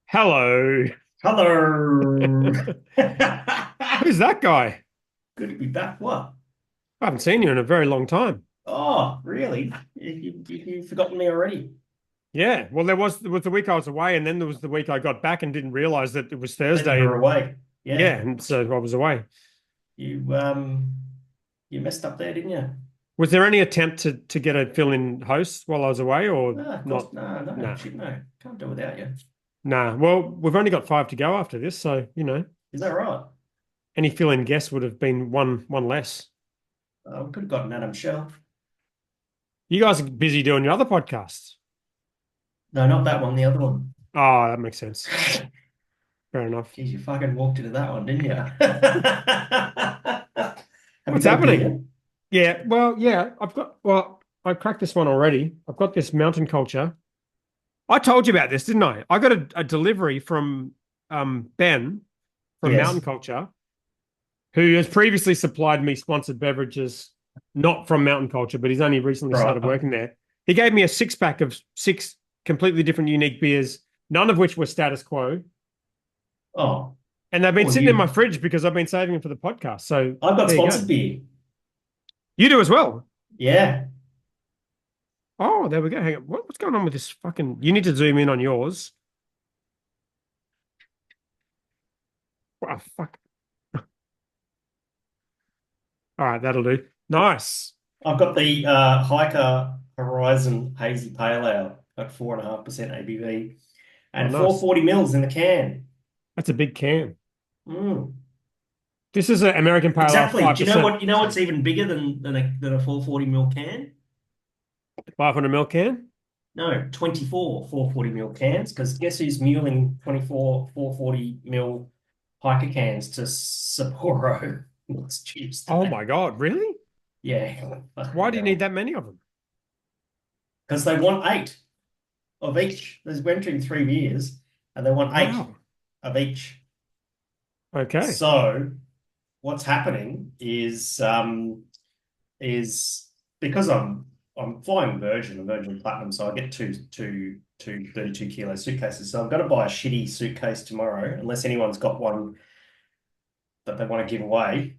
Hello. Hello. Who's that guy? Good to be back. What? I haven't seen you in a very long time. Oh, really? You've forgotten me already? Yeah. Well, there was the week I was away, and then there was the week I got back and didn't realize that it was That you Thursday. were And away. yeah, Yeah. and so I was away. You you messed up there, didn't you? Was there any attempt to get a fill-in host while I was away, or No, of course, not? no, Nah, shit, no. Can't do without you. nah. Well, we've only got five to go after this, so Is that right? any fill-in guest would have been one less. We could have gotten Adam Shell. You guys are busy doing your other podcasts. No, not that one, the other one. Oh, that makes sense. Fair enough. Jeez, you fucking walked into that one, didn't you? Have you What's got a happening? beer? Yeah, well, yeah, I cracked this one already. I've got this mountain culture. I told you about this, didn't I? I got a delivery from Ben from Mountain Yes. Culture, who has previously supplied me sponsored beverages, not from Mountain Culture, but he's only recently started Right. working there. He gave me a six pack of six completely different, unique beers, none of which were status quo. Oh, And they've been well, sitting in my fridge because I've been saving them for the podcast. So I've got there you go. sponsored beer. You do as well. Yeah. Oh, there we go. Hang on. What's going on with this fucking? You need to zoom in on yours. Oh, fuck. All right, that'll do. Nice. I've got the Hiker Horizon Hazy Pale Ale at 4.5% ABV Oh, and nice. 440 mils in the can. That's a big can. Mm. This is an American Pale Ale, Exactly. five Do you know percent, what? You know what's even bigger than a 440 mil can? 500 ml can. No, 24 440 mil cans. Because guess who's muling 24 440 mil Hiker cans to Sapporo next Oh Tuesday? my God, really? Yeah, Why fucking do you need hell. that many of them? Because they want eight of each. There's went in 3 years, and they want eight Wow. of each. Okay. So what's happening is because I'm flying Virgin Platinum, so I get two 32 kilo suitcases. So I'm going to buy a shitty suitcase tomorrow, unless anyone's got one that they want to give away.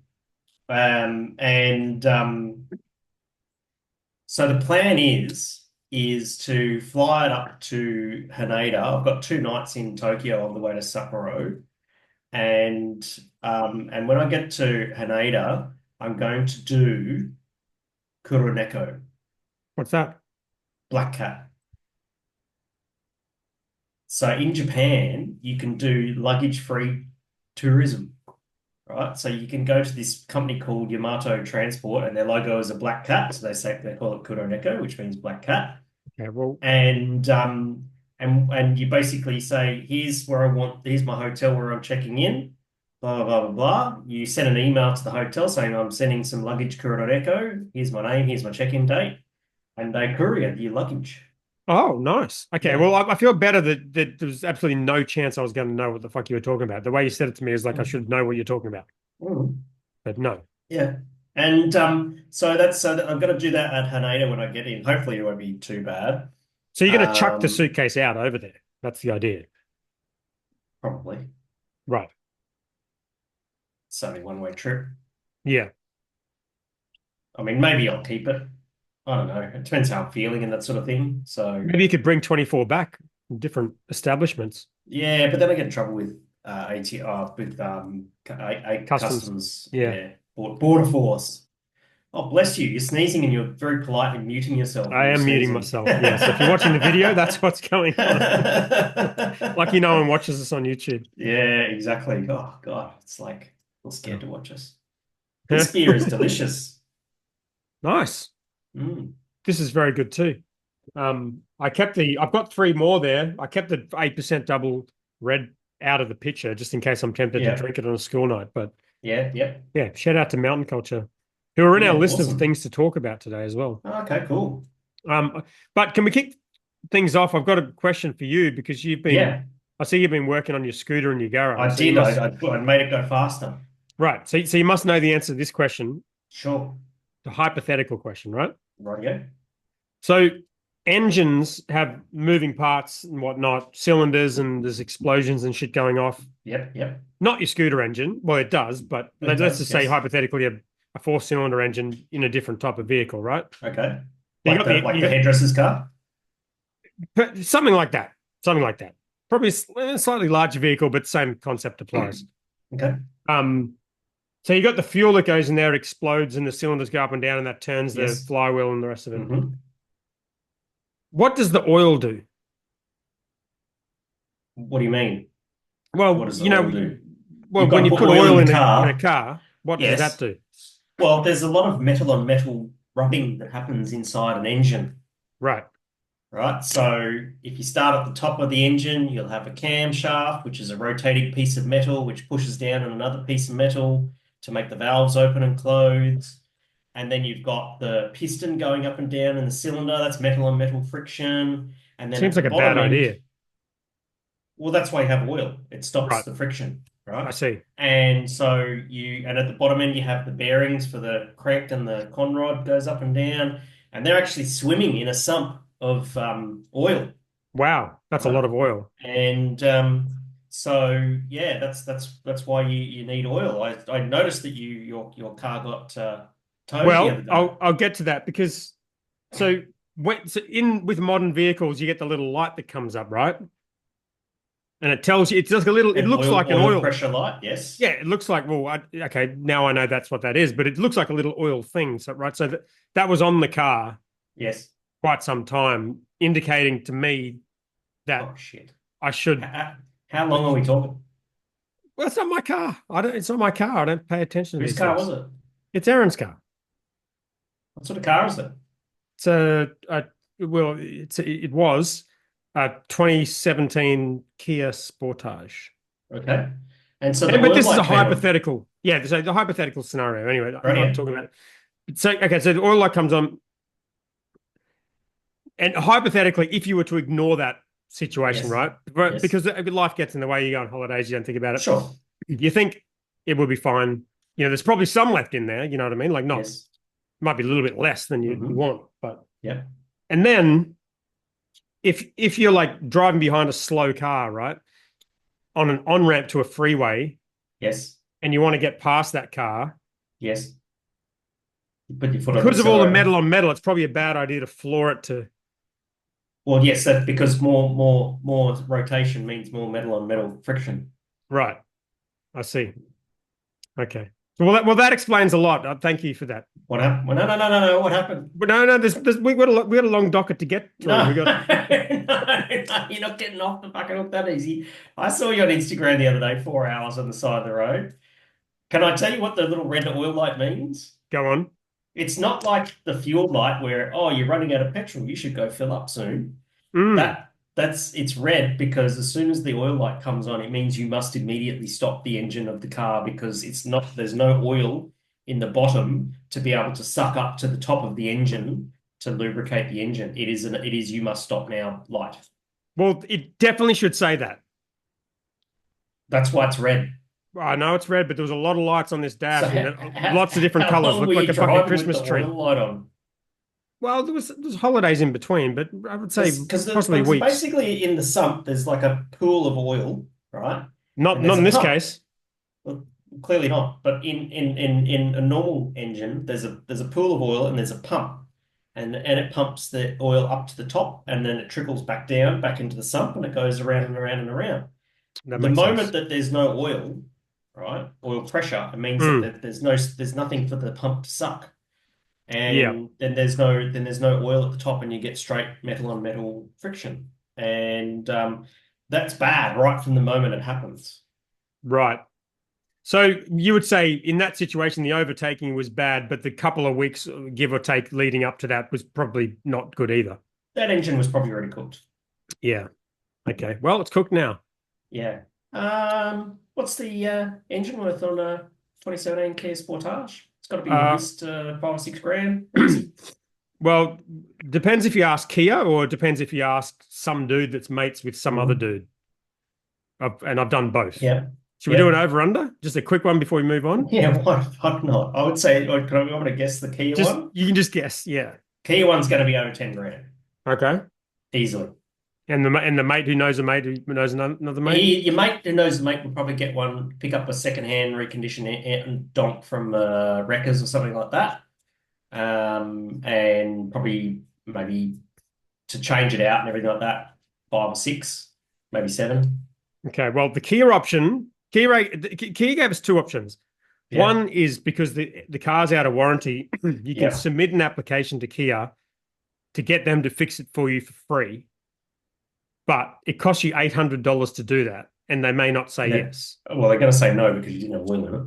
And So the plan is to fly it up to Haneda. I've got 2 nights in Tokyo on the way to Sapporo, and when I get to Haneda, I'm going to do Kuroneko, What's that? Black Cat. So in Japan, you can do luggage-free tourism, right? So you can go to this company called Yamato Transport, and their logo is a black cat. So they call it Kuroneko, which means black cat. Okay. Well, And you basically say, here's my hotel where I'm checking in, blah blah blah blah. You send an email to the hotel saying I'm sending some luggage courier Echo. Here's my name, here's my check-in date, and they courier your luggage. oh, nice. Okay. Yeah. Well, I feel better that there's absolutely no chance I was going to know what the fuck you were talking about. The way you said it to me is like I should know what you're talking about, Mm. but no. Yeah. And I'm going to do that at Haneda when I get in. Hopefully it won't be too bad. So you're going to chuck the Um, suitcase out over there. That's the idea. Probably. Right. It's only one-way trip. Yeah. I mean, maybe I'll keep it. I don't know. It depends how I'm feeling and that sort of thing. So Maybe you could bring 24 back from different establishments, yeah, but then I get in trouble with customs. customs. Yeah. Yeah, border force. Oh, bless you. You're sneezing and you're very politely muting yourself I when you're am muting sneezing. myself. Yeah. So if you're watching the video, that's what's going on. Lucky no one watches us on YouTube. Yeah, exactly. Oh God, it's like I'm scared to watch us. This beer is delicious. Nice. Mm. This is very good too. I've got three more there. I kept the 8% double red out of the pitcher just in case I'm tempted to Yeah, drink it on a school night. But yeah. yeah, shout out to Mountain Culture, who are in our Yeah, list of awesome. things to talk about today as well. Okay, cool. But can we kick things off? I've got a question for you because Yeah, I see you've been working on your scooter in your garage. I So you did. must, I made it go faster. right. So you must know the answer to this question, Sure. the hypothetical question, right? Right, yeah. So engines have moving parts and whatnot, cylinders, and there's explosions and shit going off. Yep, yep. Not your scooter engine. Well, it does, but It let's does, just say yes. hypothetically a four-cylinder engine in a different type of vehicle, right? Okay. You got the Like you the hairdresser's car? got something like that, something like that. Probably a slightly larger vehicle, but same concept applies. Okay. Um, so you got the fuel that goes in there, explodes, and the cylinders go up and down, and that turns the Yes. flywheel and the rest of it. Hmm. What does the oil do? What do you mean? What Well, does the oil do? well, You've got when to you put put oil in oil the in a car. car, what does that Yes. do? Well, there's a lot of metal on metal rubbing that happens inside an engine, Right. right? So if you start at the top of the engine, you'll have a camshaft, which is a rotating piece of metal which pushes down on another piece of metal to make the valves open and close. And then you've got the piston going up and down in the cylinder. That's metal on metal friction. And then at Seems the like a bad bottom end, idea. well, that's why you have oil. It stops Right. the friction, I right? see. And so and at the bottom end, you have the bearings for the crank and the conrod goes up and down. And they're actually swimming in a sump of oil, Wow. That's a right? lot of oil. And so yeah, that's why you need oil. I noticed that your car got towed the other Well, day. I'll get to that because so so in with modern vehicles, you get the little light that comes up, right? And it tells you it's just a little, it An looks like an oil oil. pressure light, yes. Yeah, it looks like, well, okay, now I know that's what that is, but it looks like a little oil thing. So, right. So that was on the car Yes. quite some time, indicating to me that Oh shit. I should. How, how long are we talking? Well, it's not my car. It's not my car. I don't pay attention to Whose these car was things. it? It's Aaron's car. What sort of car is it? It's well, it was a 2017 Kia Sportage. Okay. And so the But oil this is a light came on. hypothetical. Yeah, so the hypothetical scenario. Anyway, I'm Right not here. talking about it. So, okay, so the oil light comes on, and hypothetically, if you were to ignore that situation, Yes. right? But Yes. because life gets in the way, you go on holidays, you don't think about it. Sure. You think it will be fine. There's probably some left in there. You know what I mean? Like, not Yes. might be a little bit less than you Hmm. want, but Yeah. and then if you're like driving behind a slow car, right, on an on ramp to a freeway, Yes. and you want to get past that car, Yes. You put your foot on the because of all the accelerator. metal on metal, it's probably a bad idea to floor it to. Well, yes, that's because more rotation means more metal on metal friction. Right. I see. Okay. Well, that explains a lot. Thank you for that. What happened? Well, no. What happened? But no, we got a long docket to get through. No, We got no, you're not getting off the fucking hook that easy. I saw you on Instagram the other day, 4 hours on the side of the road. Can I tell you what the little red oil light means? go on. It's not like the fuel light where, oh, you're running out of petrol, you should go fill up soon. Mm. That's it's red because as soon as the oil light comes on, it means you must immediately stop the engine of the car because there's no oil in the bottom to be able to suck up to the top of the engine to lubricate the engine. It is you must stop now light. Well, it definitely should say that. That's why it's red. I know it's red, but there was a lot of lights on this So dash and how, lots of different how colors. long were Looked like you a fucking driving with Christmas the tree. oil light on? Well, there was holidays in between, but I would say possibly Because weeks. basically in the sump there's like a pool of oil, right? Not And not there's in a this pump. case. Well, clearly not. But in a normal engine, there's a pool of oil and there's a pump, and it pumps the oil up to the top, and then it trickles back down, back into the sump, and it goes around and around and around. That The makes moment sense. that there's no oil, right, oil pressure, it means Mm. that there's nothing for the pump to suck, Yeah. and then there's no oil at the top, and you get straight metal on metal friction, and that's bad right from the moment it happens. Right. So you would say in that situation, the overtaking was bad, but the couple of weeks, give or take, leading up to that was probably not good either. That engine was probably already cooked. Yeah. Okay. Well, it's cooked now. Yeah. What's the engine worth on a 2017 Kia Sportage? It's got to be at Uh, least 5 or 6 grand. Easy. well, depends if you ask Kia or it depends if you ask some dude that's mates with some other Mhm. dude. And I've done both. Yeah. Should we do Yeah. an over under? Just a quick one before we move on. Yeah. Why the fuck not? I would say, I'm going to guess the Kia Just one. you can just guess. Yeah. Kia one's going to be over 10 grand. Okay. easily. And the mate who knows a mate who knows another mate. Your mate who knows the mate will probably get one, pick up a second-hand reconditioned and donk from Wreckers or something like that, and probably maybe to change it out and everything like that, 5 or 6, maybe 7. Okay. Well, the Kia option, Kia gave us two options. Yeah, One is because the car's out of warranty, you can yeah. submit an application to Kia to get them to fix it for you for free, but it costs you $800 to do that, and they may not say And then, yes. well, they're going to say no because you didn't have wheel in it.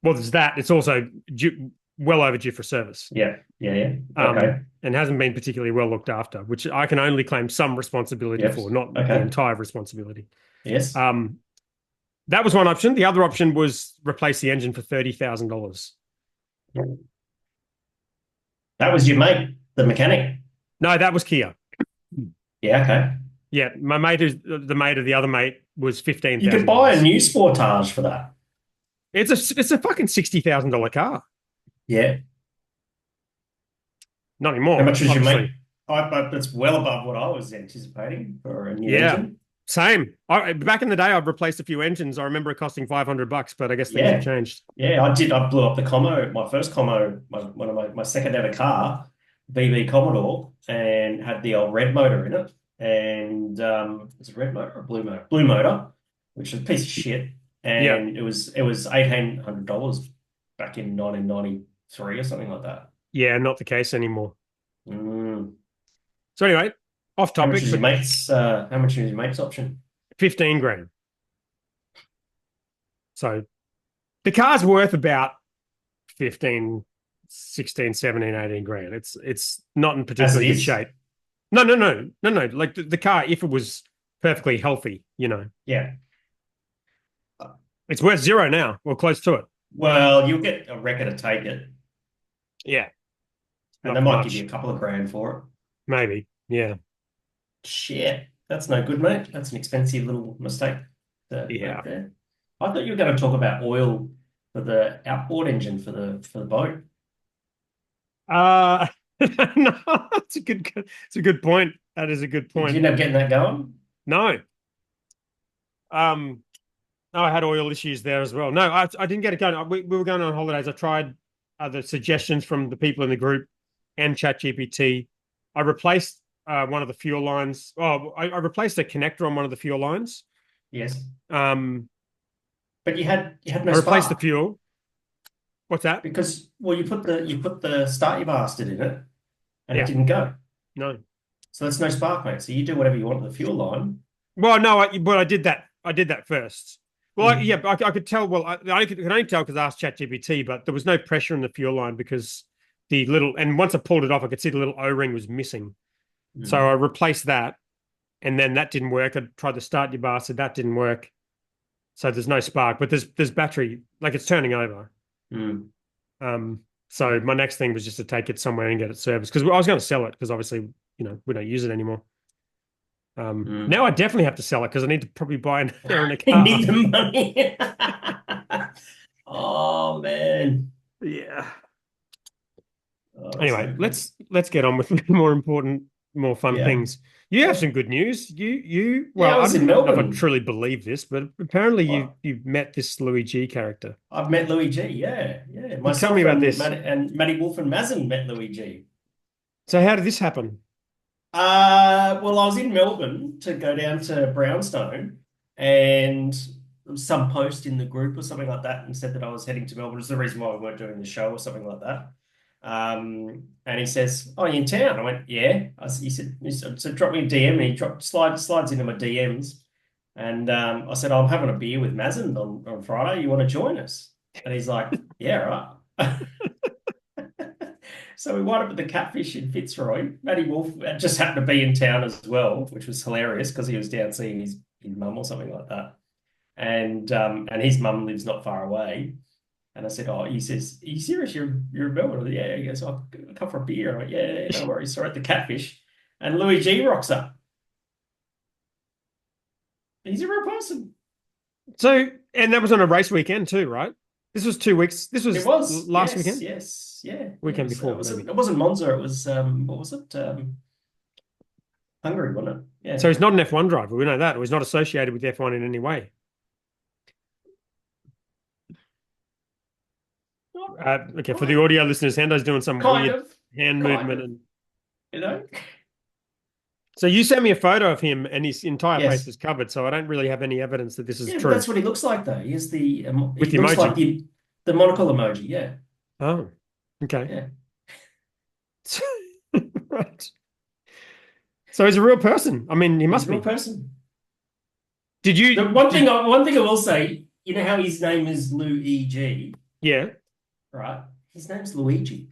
Well, there's that. It's also well overdue for service, Yeah, yeah, yeah. Okay. and hasn't been particularly well looked after, which I can only claim some responsibility Yep. for, not the Okay. entire responsibility. Yes. Um, that was one option. The other option was replace the engine for $30,000. That was your mate, the mechanic. No, that was Kia. Yeah, okay. Yeah, my mate, who's the mate of the other mate, was fifteen You could thousand buy a dollars. new Sportage for that. It's a fucking $60,000 car. Yeah. Not How anymore, much was your mate? obviously. That's well above what I was anticipating for a new Yeah, engine. same. Back in the day, I've replaced a few engines. I remember it costing $500, but I guess things have Yeah. changed. Yeah, I did. I blew up the Commo, my first Commo, one of my second ever car, BB Commodore, and had the old red motor in it. And was it red motor or blue motor? Blue motor, which was a piece of shit. Yeah, And it was $1,800 back in 1993 or something like that. yeah, not the case anymore. Mm. So anyway, off How much topic, is your but mate's? How much is your mate's option? 15 grand. So the car's worth about 15, 16, 17, 18 grand. It's not in As it particularly good is? shape. No, no, no, no, no. Like the car, if it was perfectly healthy, Yeah. it's worth zero now, or close to it. Well, you'll get a wrecker to take it, Yeah, and they not for might give you much. a couple of grand for it. Maybe. Yeah. Shit, that's no good, mate. That's an expensive little mistake to make Yeah. there. I thought you were going to talk about oil for the outboard engine for the boat. Uh no, it's a good point. That is a good Did you point. end up getting that going? No. Um, no, I had oil issues there as well. No, I didn't get it going. We were going on holidays. I tried other suggestions from the people in the group and ChatGPT. I replaced one of the fuel lines. Oh, I replaced a connector on one of the fuel lines. Yes, Um, but you had no I replaced the spark fuel. What's that? because well you put the start your bastard in it and it Yeah, didn't go. no. So that's no spark, mate. So you do whatever you want with the fuel line. Well, no, but I did that. I did that first. Well, Mm. yeah, I could tell. Well, I could only tell because I asked ChatGPT, but there was no pressure in the fuel line because and once I pulled it off, I could see the little O-ring was missing. So I Mm. replaced that, and then that didn't work. I tried to start your bastard, that didn't work. So there's no spark, but there's battery, like it's turning over. Mm. So my next thing was just to take it somewhere and get it serviced because I was going to sell it because obviously we don't use it anymore. Mm. Now I definitely have to sell it because I need to probably buy an air in a You car. need the money. Oh man. Yeah. Oh, that's Anyway, no good. let's get on with more important, more fun Yeah. things. You have Yeah. some good news. Yeah, I Well, I was in don't know if I Melbourne. truly believe this, but apparently What? you've met this Louis G character. I've met Louis G. Yeah, yeah. You tell me Myself about and this. Matty Wolf and Mazen met Louis G. So how did this happen? Well, I was in Melbourne to go down to Brownstone, and some post in the group or something like that, and said that I was heading to Melbourne. It's the reason why we weren't doing the show or something like that. And he says, "Oh, you in town?" I went, "Yeah." He said, "So drop me a DM," and he slides into my DMs, and I said, "I'm having a beer with Mazen on Friday. You want to join us?" And he's like, "Yeah, right." So we wound up at the Catfish in Fitzroy. Matty Wolf just happened to be in town as well, which was hilarious because he was down seeing his mum or something like that. And his mum lives not far away. And I said, "Oh," he says, "Are you serious? You're in Melbourne?" I said, "Yeah." He goes, "I'll come for a beer." I went, "Yeah, yeah, no worries." So we're at the Catfish, and Louis G rocks up. He's a real person. So, and that was on a race weekend too, right? This was 2 weeks. This It was was, last yes, weekend, yes, yeah. It weekend was. It before, was. maybe. It wasn't Monza. It was what was it? Hungary, wasn't it? So Yeah. he's not an F1 driver. We know that. Or he's not associated with F1 in any way. Okay, for the Well, audio listeners, Hendo's doing some kind weird of, hand kind movement. of, And you know? so you sent me a photo of him and his entire face Yes. is covered. So I don't really have any evidence that this is Yeah, but true that's what he looks like though. He has with he the looks like emoji. the monocle emoji. Yeah. Oh, okay. Yeah. Right. So he's a real person. I mean, he He's must a real be. person. Did The you, did, one thing I will say, you know how his name is Luigi, yeah. right? His name's Luigi.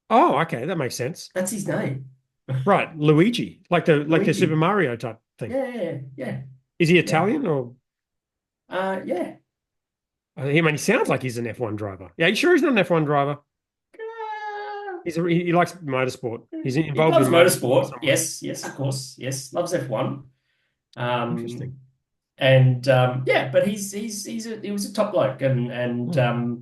Oh, okay. That makes sense. That's his name. Right. Luigi, like the Super Luigi. Mario type thing. Yeah, yeah, yeah, Is he yeah. Italian or? Yeah. I mean, he sounds like he's an F1 driver. Yeah, you sure he's not an F1 driver? He likes motorsport. He's He involved loves in motorsport in motorsport. some way. Yes, yes, of course. Yes, loves F1. Interesting. Um, and yeah, but he was a top bloke and Hmm.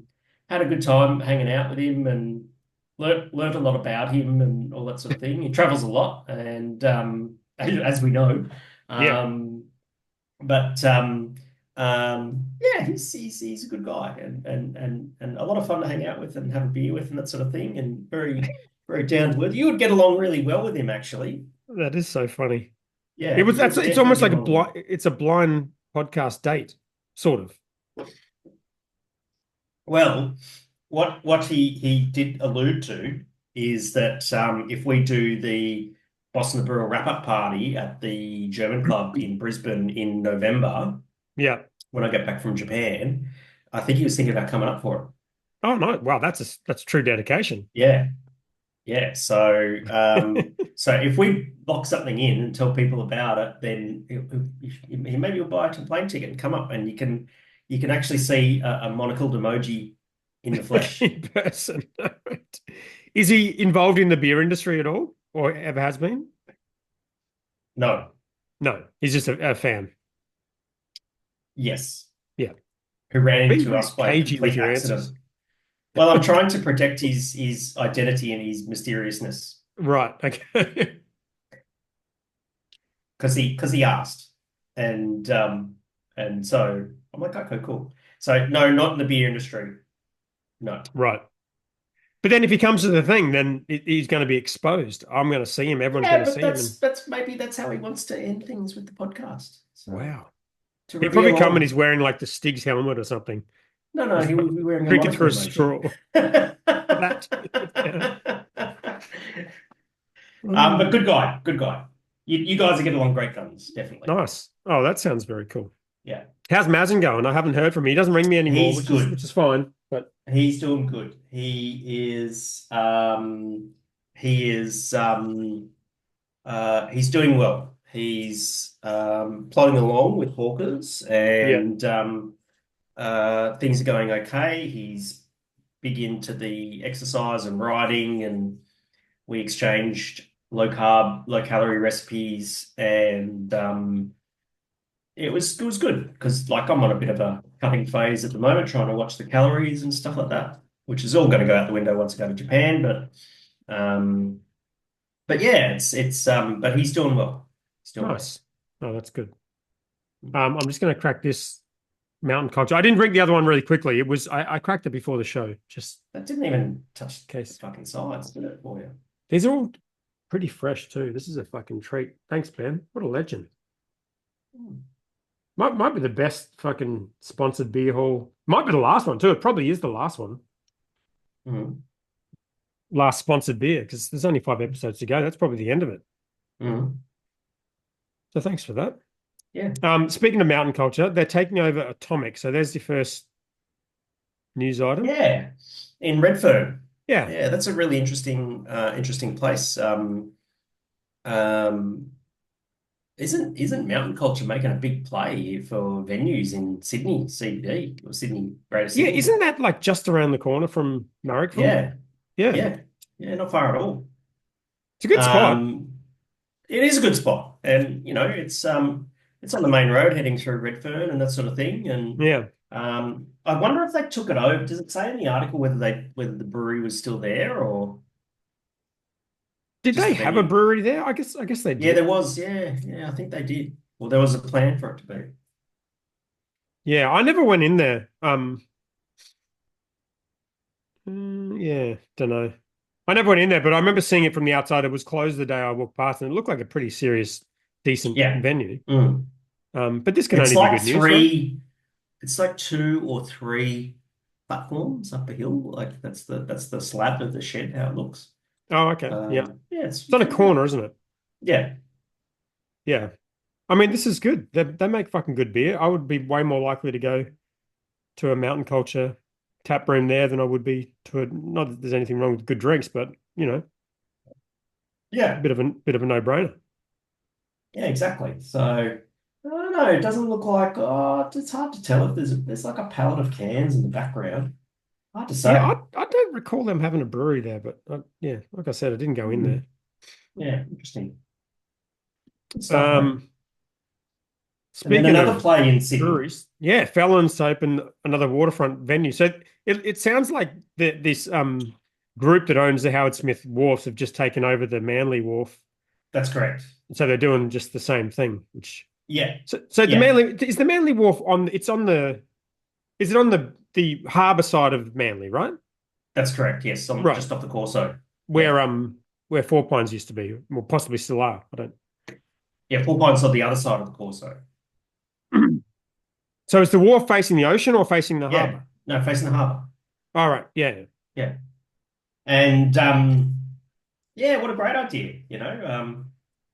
had a good time hanging out with him and learned a lot about him and all that sort of thing. He travels a lot, and as we know, Yeah, um, but yeah, he's a good guy and a lot of fun to hang out with and have a beer with and that sort of thing, and very down to earth. You would get along really well with him, actually. that is so funny. Yeah, you would It's definitely almost get like along with him. it's a blind podcast date, sort of. Well, what he did allude to is that if we do the Boston the Brewer wrap-up party at the German club in Brisbane in November, Yeah. when I get back from Japan, I think he was thinking about coming up for it. Oh no. Wow, that's true dedication. Yeah, yeah. So if we lock something in and tell people about it, then maybe you'll buy a plane ticket and come up, and you can actually see a monocled emoji in the flesh. In person. Is he involved in the beer industry at all, or ever has been? No, No, he's just a fan. yes, Yeah. who ran Be into very us by cagey with complete your accident. answers. Well, I'm trying to protect his identity and his mysteriousness Right. Okay. because he asked, and so I'm like, okay, cool. So no, not in the beer industry. No. Right. But then if he comes to the thing, then he's going to be exposed. I'm going to see him. Everyone's going Yeah, to but see him. And that's maybe that's how he wants to end things with the podcast. So wow. to He'd probably reveal come and he's all. we're wearing like the Stig's helmet or something. No, he would be wearing a Drink it monocle through a emoji. straw. That. Yeah. But Oh, good guy, good guy. You guys are getting along great guns, definitely. nice. Oh, that sounds very cool. Yeah, How's Mazen going? I haven't heard from him. He doesn't ring me anymore, he's which good. is fine. But He's doing good. He is he's doing well. He's plodding along with Hawkers yeah, and things are going okay. He's big into the exercise and riding, and we exchanged low carb, low calorie recipes, and it was good because like I'm on a bit of a cutting phase at the moment, trying to watch the calories and stuff like that, which is all going to go out the window once I go to Japan. Um, but yeah, it's but he's doing well. He's doing well. nice. Oh, that's good. I'm just going to crack this mountain culture. I didn't drink the other one really quickly. I cracked it before the show, just That didn't even touch in the case. fucking sides, did it for you? These are all pretty fresh too. This is a fucking treat. Thanks, Ben. What a legend. Hmm. Might be the best fucking sponsored beer hall. Might be the last one too. It probably is the last one. Mm. Last sponsored beer because there's only 5 episodes to go. That's probably the end of it. Mm. So thanks for that. Yeah. Speaking of mountain culture, they're taking over Atomic. So there's the first news item. Yeah. In Redfern. Yeah. Yeah, that's a really interesting place. Um, isn't mountain culture making a big play for venues in Sydney, CBD, or Sydney, Greater Yeah. Sydney? Isn't that like just around the corner from Marrickville? Yeah, Yeah. yeah, yeah, not far at all. It's a good spot. Um, it is a good spot, and it's on the main road heading through Redfern and that sort of thing. And Yeah. I wonder if they took it over. Does it say in the article whether the brewery was still there or? Did just they the have a venue. brewery there? I guess they Yeah, there did. was. Yeah, yeah, I think they did. Well, there was a plan for it to be. Yeah, I never went in there. Yeah, don't know. I never went in there, but I remember seeing it from the outside. It was closed the day I walked past, and it looked like a pretty serious, decent Yeah. venue. Mm. But this can It's only be like good news, right? three. It's like two or three platforms up a hill. Like that's the slab of the shed. How it looks. Oh, okay. Yeah. Yeah, It's on it's a really good. corner, isn't it? Yeah, Yeah. I mean, this is good. They make fucking good beer. I would be way more likely to go to a mountain culture tap room there than I would be to a, not that there's anything wrong with good drinks, but yeah, bit of a no-brainer. yeah, exactly. So I don't know. It doesn't look like. Oh, it's hard to tell if there's like a pallet of cans in the background. Hard to Yeah, say. I don't recall them having a brewery there, but yeah, like I said, I didn't go in Hmm. there. Yeah, interesting. Good stuff, mate. Um, And then Speaking another of play in Sydney. breweries, yeah, Fallon's opened another waterfront venue. So it sounds like this group that owns the Howard Smith Wharfs have just taken over the Manly Wharf. That's correct. So they're doing just the same thing, which Yeah, so the yeah, Manly is the Manly Wharf on it's on the is it on the harbour side of Manly, right? that's correct. Yes, I'm Right. just off the Corso. Yeah, Where Four Pines used to be, or possibly still are. I yeah. Full Pine's on the other side of the Corso. don't. So is the wharf facing the ocean or facing the Yeah, harbour? no, facing the harbour. All right. Yeah. Yeah, and yeah, what a great idea.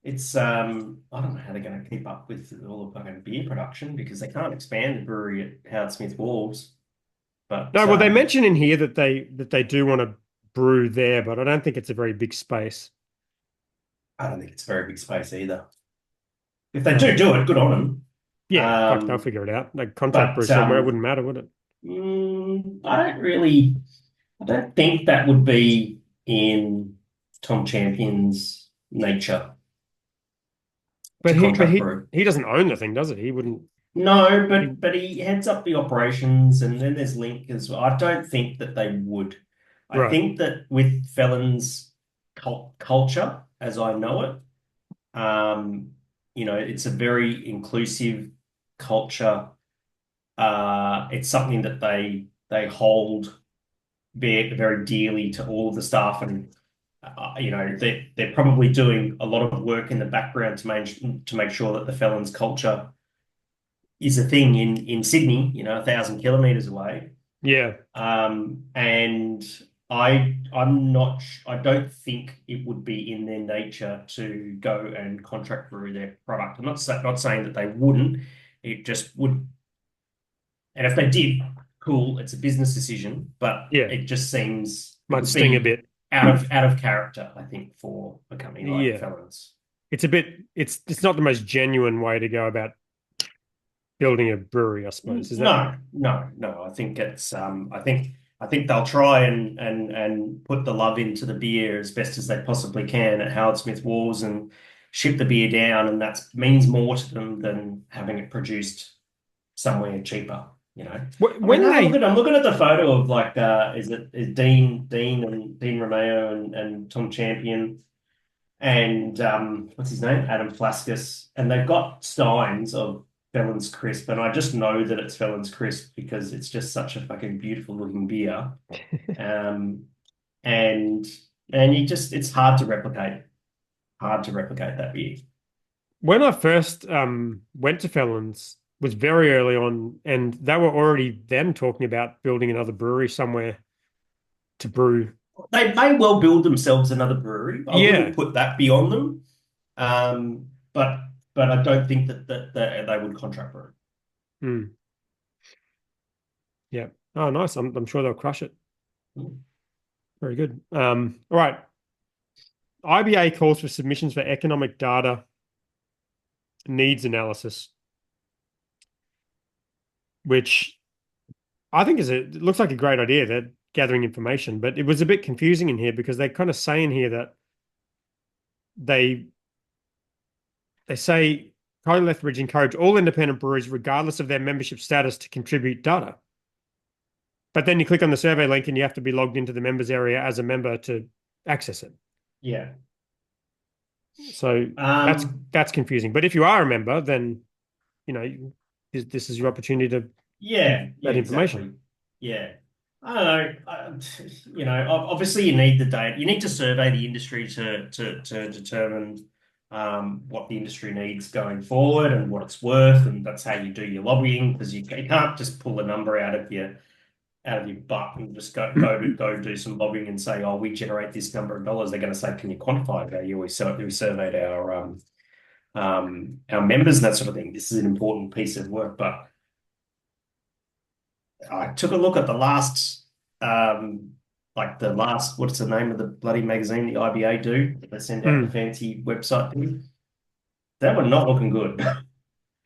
It's I don't know how they're going to keep up with all the fucking beer production because they can't expand the brewery at Howard Smith Wharves. But No, well, they mention in here that they do want to brew there, but I don't think it's a very big space. I don't think it's a very big space either. If they do Um, do it, good on them. yeah, fuck, they'll figure it out. They contract brew But somewhere, it wouldn't matter, would it? I don't really. I don't think that would be in Tom Champion's nature to But contract brew. he doesn't own the thing, does it? He wouldn't. No, He, but he heads up the operations, and then there's Link as well. I don't think that they would. I right. think that with Felon's culture, as I know it, it's a very inclusive culture. It's something that they hold very dearly to all of the staff, and they're probably doing a lot of work in the background to make sure that the Felon's culture is a thing in Sydney, 1,000 kilometers away. Yeah. And I'm not, I don't think it would be in their nature to go and contract brew their product. I'm not saying that they wouldn't. It just would, and if they did, cool. It's a business decision, but Yeah. it just seems it Might would sting a be bit. out of character, I think, for a company like Yeah. Felons. It's a bit it's not the most genuine way to go about building a brewery, I suppose. Is that No, no, no. I think it's I think they'll try and put the love into the beer as best as they possibly can at Howard Smith Wharves and ship the beer down, and that means more to them than having it produced somewhere cheaper. I mean, when they I'm looking at the photo of like is Dean Romeo and Tom Champion and what's his name? Adam Flaskus. And they've got steins of Felon's Crisp. And I just know that it's Felon's Crisp because it's just such a fucking beautiful looking beer. Um, and it's hard to replicate that beer. when I first went to Fallon's was very early on, and they were already then talking about building another brewery somewhere to brew. They may well build themselves another brewery. I wouldn't Yeah. put that beyond them. But I don't think that they would contract brew. Mm, yeah. Oh, nice. I'm sure they'll crush it. Mm. Very good. All right. IBA calls for submissions for economic data needs analysis, which I think it looks like a great idea. They're gathering information, but it was a bit confusing in here because they kind of say in here that they they say Cody Lethbridge encourage all independent breweries, regardless of their membership status, to contribute data. But then you click on the survey link and you have to be logged into the members area as a member to access it. Yeah. So that's Um, that's confusing. But if you are a member, then this is your opportunity to give yeah, that information. exactly. Yeah. I don't know. Obviously you need the data. You need to survey the industry to determine what the industry needs going forward and what it's worth, and that's how you do your lobbying because you can't just pull a number out of your butt and just go do some lobbying and say, oh, we generate this number of dollars. They're going to say, can you quantify it? Yeah, we surveyed our members and that sort of thing. This is an important piece of work, but I took a look at the last, what's the name of the bloody magazine the IBA do? They send out the Mm, fancy website thing. They were not looking good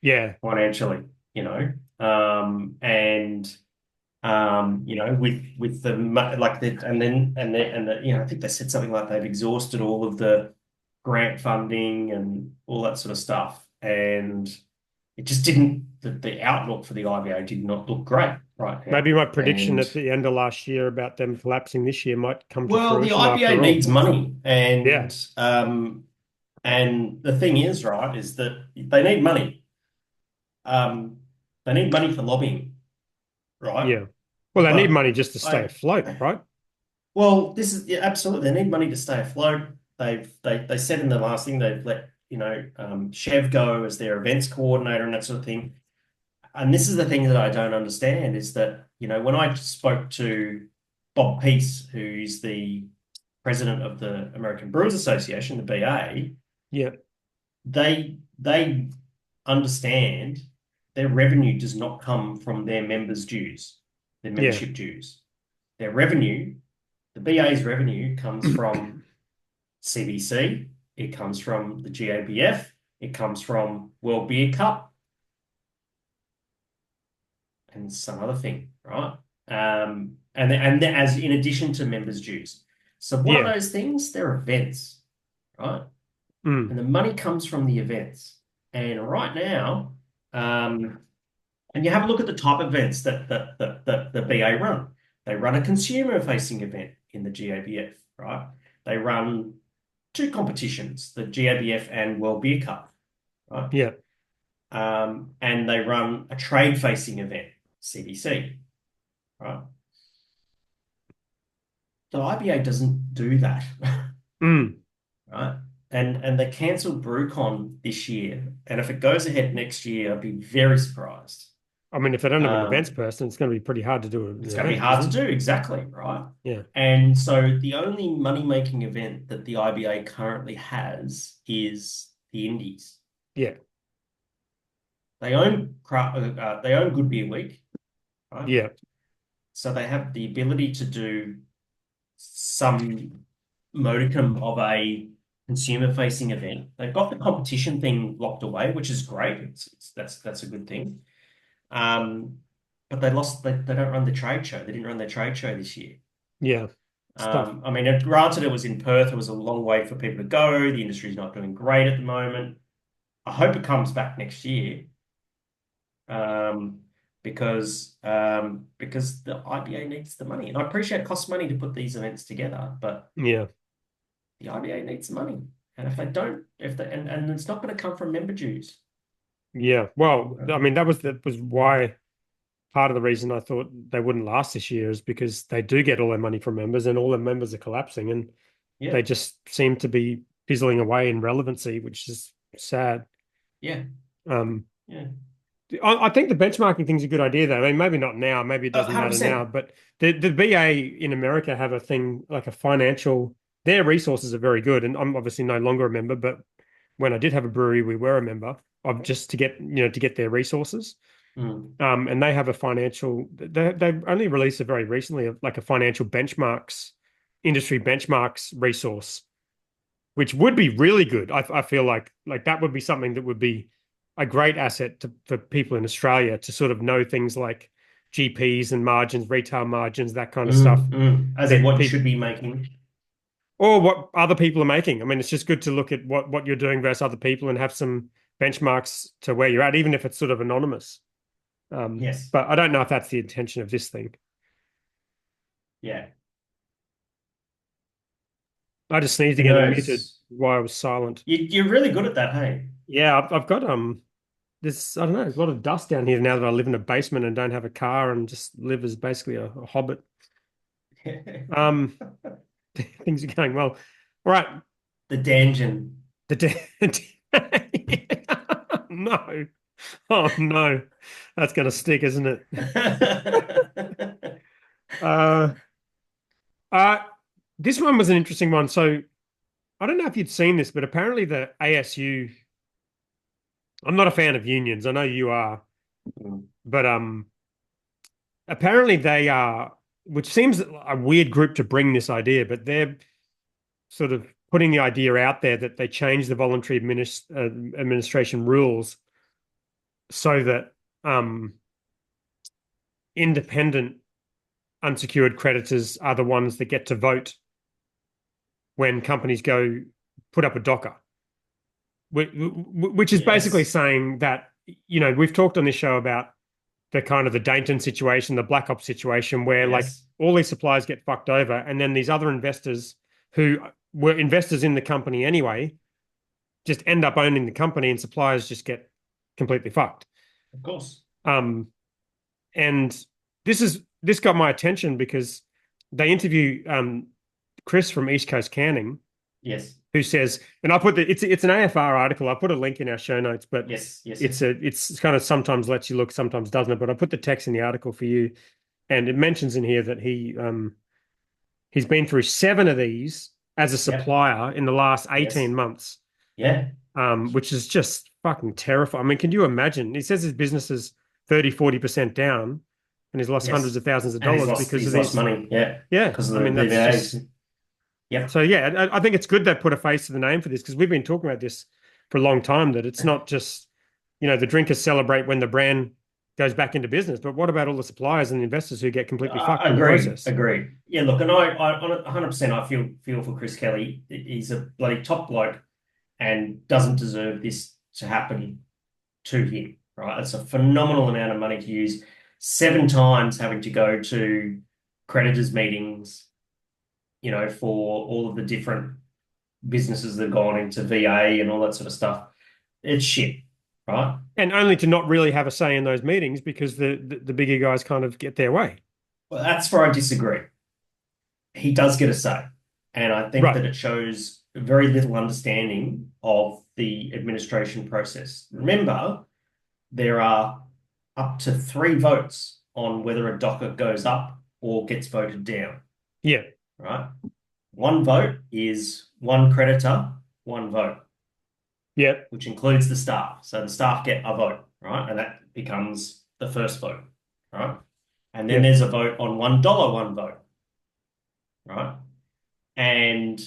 yeah, financially, you know. And with the like the and the I think they said something like they've exhausted all of the grant funding and all that sort of stuff, and it just didn't. The outlook for the IBA did not look great right maybe now, my prediction and at the end of last year about them collapsing this year might come to well, the fruition IBA after all. needs money, Yeah, and the thing is, right, is that they need money. Um, they need money for lobbying, right? yeah. Well, they need But money just to stay I afloat, right? Well, this is yeah, absolutely. They need money to stay afloat. They said in the last thing they've let Chev go as their events coordinator and that sort of thing. And this is the thing that I don't understand is that when I spoke to Bob Peace, who's the president of the American Brewers Association, the BA, Yeah, they understand their revenue does not come from their members' dues, their yeah, membership dues. Their revenue, the BA's revenue comes from CBC, it comes from the GABF, it comes from World Beer Cup, and some other thing, right? And as in addition to members' dues. So what are yeah. those things? They're events, right? Mm, And the money comes from the events. And right now, um, and you have a look at the type of events that the BA run. They run a consumer-facing event in the GABF, right? They run two competitions, the GABF and World Beer Cup, right? yeah. And they run a trade-facing event, CBC, right? The IBA doesn't do that, Mm. right? And they cancelled BrewCon this year, and if it goes ahead next year, I'd be very surprised. I mean, if they don't have an events Um, person, it's going to be pretty hard to do an it's going to be event, hard to isn't do, exactly, right? it? Yeah, And so the only money-making event that the IBA currently has is the Indies. yeah, They own Good Beer Week, right? yeah, So they have the ability to do some modicum of a consumer-facing event. They've got the competition thing locked away, which is great. That's a good thing. Um, but they lost. They don't run the trade show. They didn't run their trade show this year. yeah. It's tough. I mean, granted, it was in Perth. It was a long way for people to go. The industry's not doing great at the moment. I hope it comes back next year, um, because the IBA needs the money, and I appreciate it costs money to put these events together, but Yeah, the IBA needs money, and if they don't, if they and it's not going to come from member dues. yeah. Well, I Um, mean, that was why part of the reason I thought they wouldn't last this year is because they do get all their money from members, and all their members are collapsing, and yeah, they just seem to be fizzling away in relevancy, which is sad. yeah, Um, yeah. I think the benchmarking thing's a good idea, though. I mean, maybe not now, maybe it doesn't matter now, 100%. but the BA in America have a thing like a financial. Their resources are very good, and I'm obviously no longer a member, but when I did have a brewery, we were a member of just to get their resources. Mm, And they have a financial. They've only released it very recently, like a financial benchmarks, industry benchmarks resource, which would be really good. I feel like that would be something that would be a great asset for people in Australia to sort of know things like GPs and margins, retail margins, that kind of stuff As in that what you people should be making. or what other people are making. I mean, it's just good to look at what you're doing versus other people and have some benchmarks to where you're at, even if it's sort of anonymous. Yes. But I don't know if that's the intention of this thing. Yeah. I just sneezed Who again and muted knows? while I was silent. You're really good at that, hey? Yeah, I've got this, I don't know, there's a lot of dust down here now that I live in a basement and don't have a car and just live as basically a hobbit. Um, things are going well. All right. The Danjan. The no. Oh no. That's gonna stick, isn't it? Uh uh this one was an interesting one. So I don't know if you'd seen this, but apparently the ASU, I'm not a fan of unions. I know you are, but apparently they are, which seems a weird group to bring this idea, but they're sort of putting the idea out there that they change the voluntary administration rules so that independent unsecured creditors are the ones that get to vote when companies go put up a docker, which is basically Yes. saying that, we've talked on this show about the kind of the Dainton situation, the Black Ops situation, where like Yes. all these suppliers get fucked over, and then these other investors who were investors in the company anyway just end up owning the company, and suppliers just get completely fucked. Of course. Um, and this got my attention because they interview Chris from East Coast Canning, Yes. who says, and I put it's an AFR article. I put a link in our show notes, but Yes. Yes. it's Yes. a it's kind of sometimes lets you look, sometimes doesn't it? But I put the text in the article for you, and it mentions in here that he's been through seven of these as a Yep. supplier in the last Yes. 18 months, Yeah. which is just fucking terrifying. I mean, can you imagine? He says his business is 30-40% down and he's lost hundreds Yes. of thousands of And dollars because of he's lost these. money. Yeah. Yeah, Because of I mean, the that's VAs. just Yep. so. Yeah, I think it's good they put a face to the name for this because we've been talking about this for a long time, that it's not just, the drinkers celebrate when the brand goes back into business, but what about all the suppliers and the investors who get completely fucked in the Agreed. process? Agreed. Yeah. Look, and I 100%, I feel for Chris Kelly. He's a bloody top bloke and doesn't deserve this to happen to him. Right? It's a phenomenal amount of money to use. 7 times having to go to creditors meetings, for all of the different businesses that have gone into VA and all that sort of stuff. It's shit, right? And only to not really have a say in those meetings because the bigger guys kind of get their way. Well, that's where I disagree. He does get a say. And I think Right. that it shows very little understanding of the administration process. Remember, there are up to 3 votes on whether a docket goes up or gets voted down, Yeah. right? One vote is one creditor, one vote, Yeah. which includes the staff. So the staff get a vote, right? And that becomes the first vote, right? And then Yeah. there's a vote on $1, one vote, right? And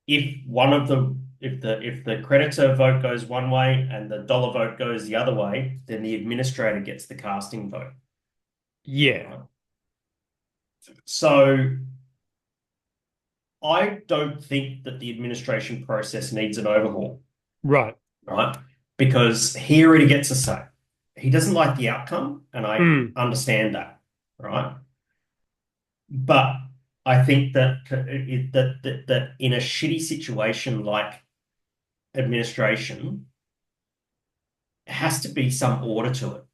if one of the if the creditor vote goes one way and the dollar vote goes the other way, then the administrator gets the casting vote, Yeah. right? So I don't think that the administration process needs an overhaul, Right. right? Because he already gets a say. He doesn't like the outcome, and I Mm. understand that, right? But I think that in a shitty situation like administration, there has to be some order to it,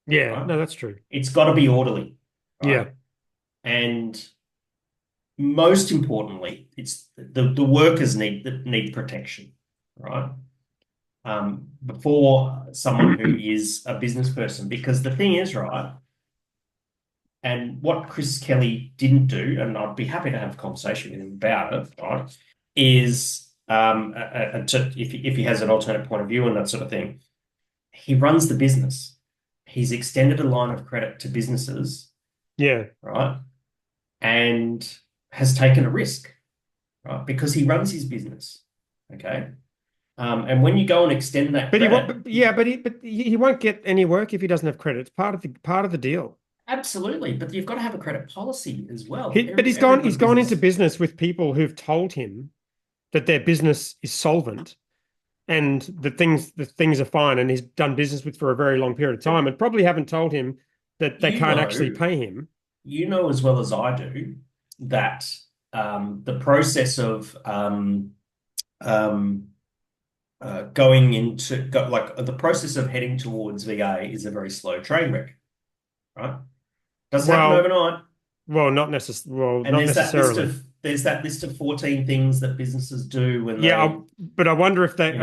Yeah. right? No, that's true. It's got to be orderly, right? Yeah. And most importantly, it's the workers need protection, right? Before someone who is a business person, because the thing is, right, and what Chris Kelly didn't do, and I'd be happy to have a conversation with him about it, right, is if he has an alternate point of view and that sort of thing, he runs the business. He's extended a line of credit to businesses, Yeah. right, and has taken a risk, right, because he runs his business. Okay. And when you go and extend that But he won't. credit, But yeah. But he won't get any work if he doesn't have credit. It's part of the deal. absolutely, but you've got to have a credit policy as well. But he's Every gone. He's good gone into business. business with people who've told him that their business is solvent and the things are fine, and he's done business with for a very long period of But time, and probably haven't told him that they you can't actually know, pay him. you know as well as I do that, the process of um, going into like the process of heading towards VA is a very slow train wreck, right? Doesn't happen Well, overnight. And not necessarily. there's that list of 14 things that businesses do when Yeah, they, but you I know,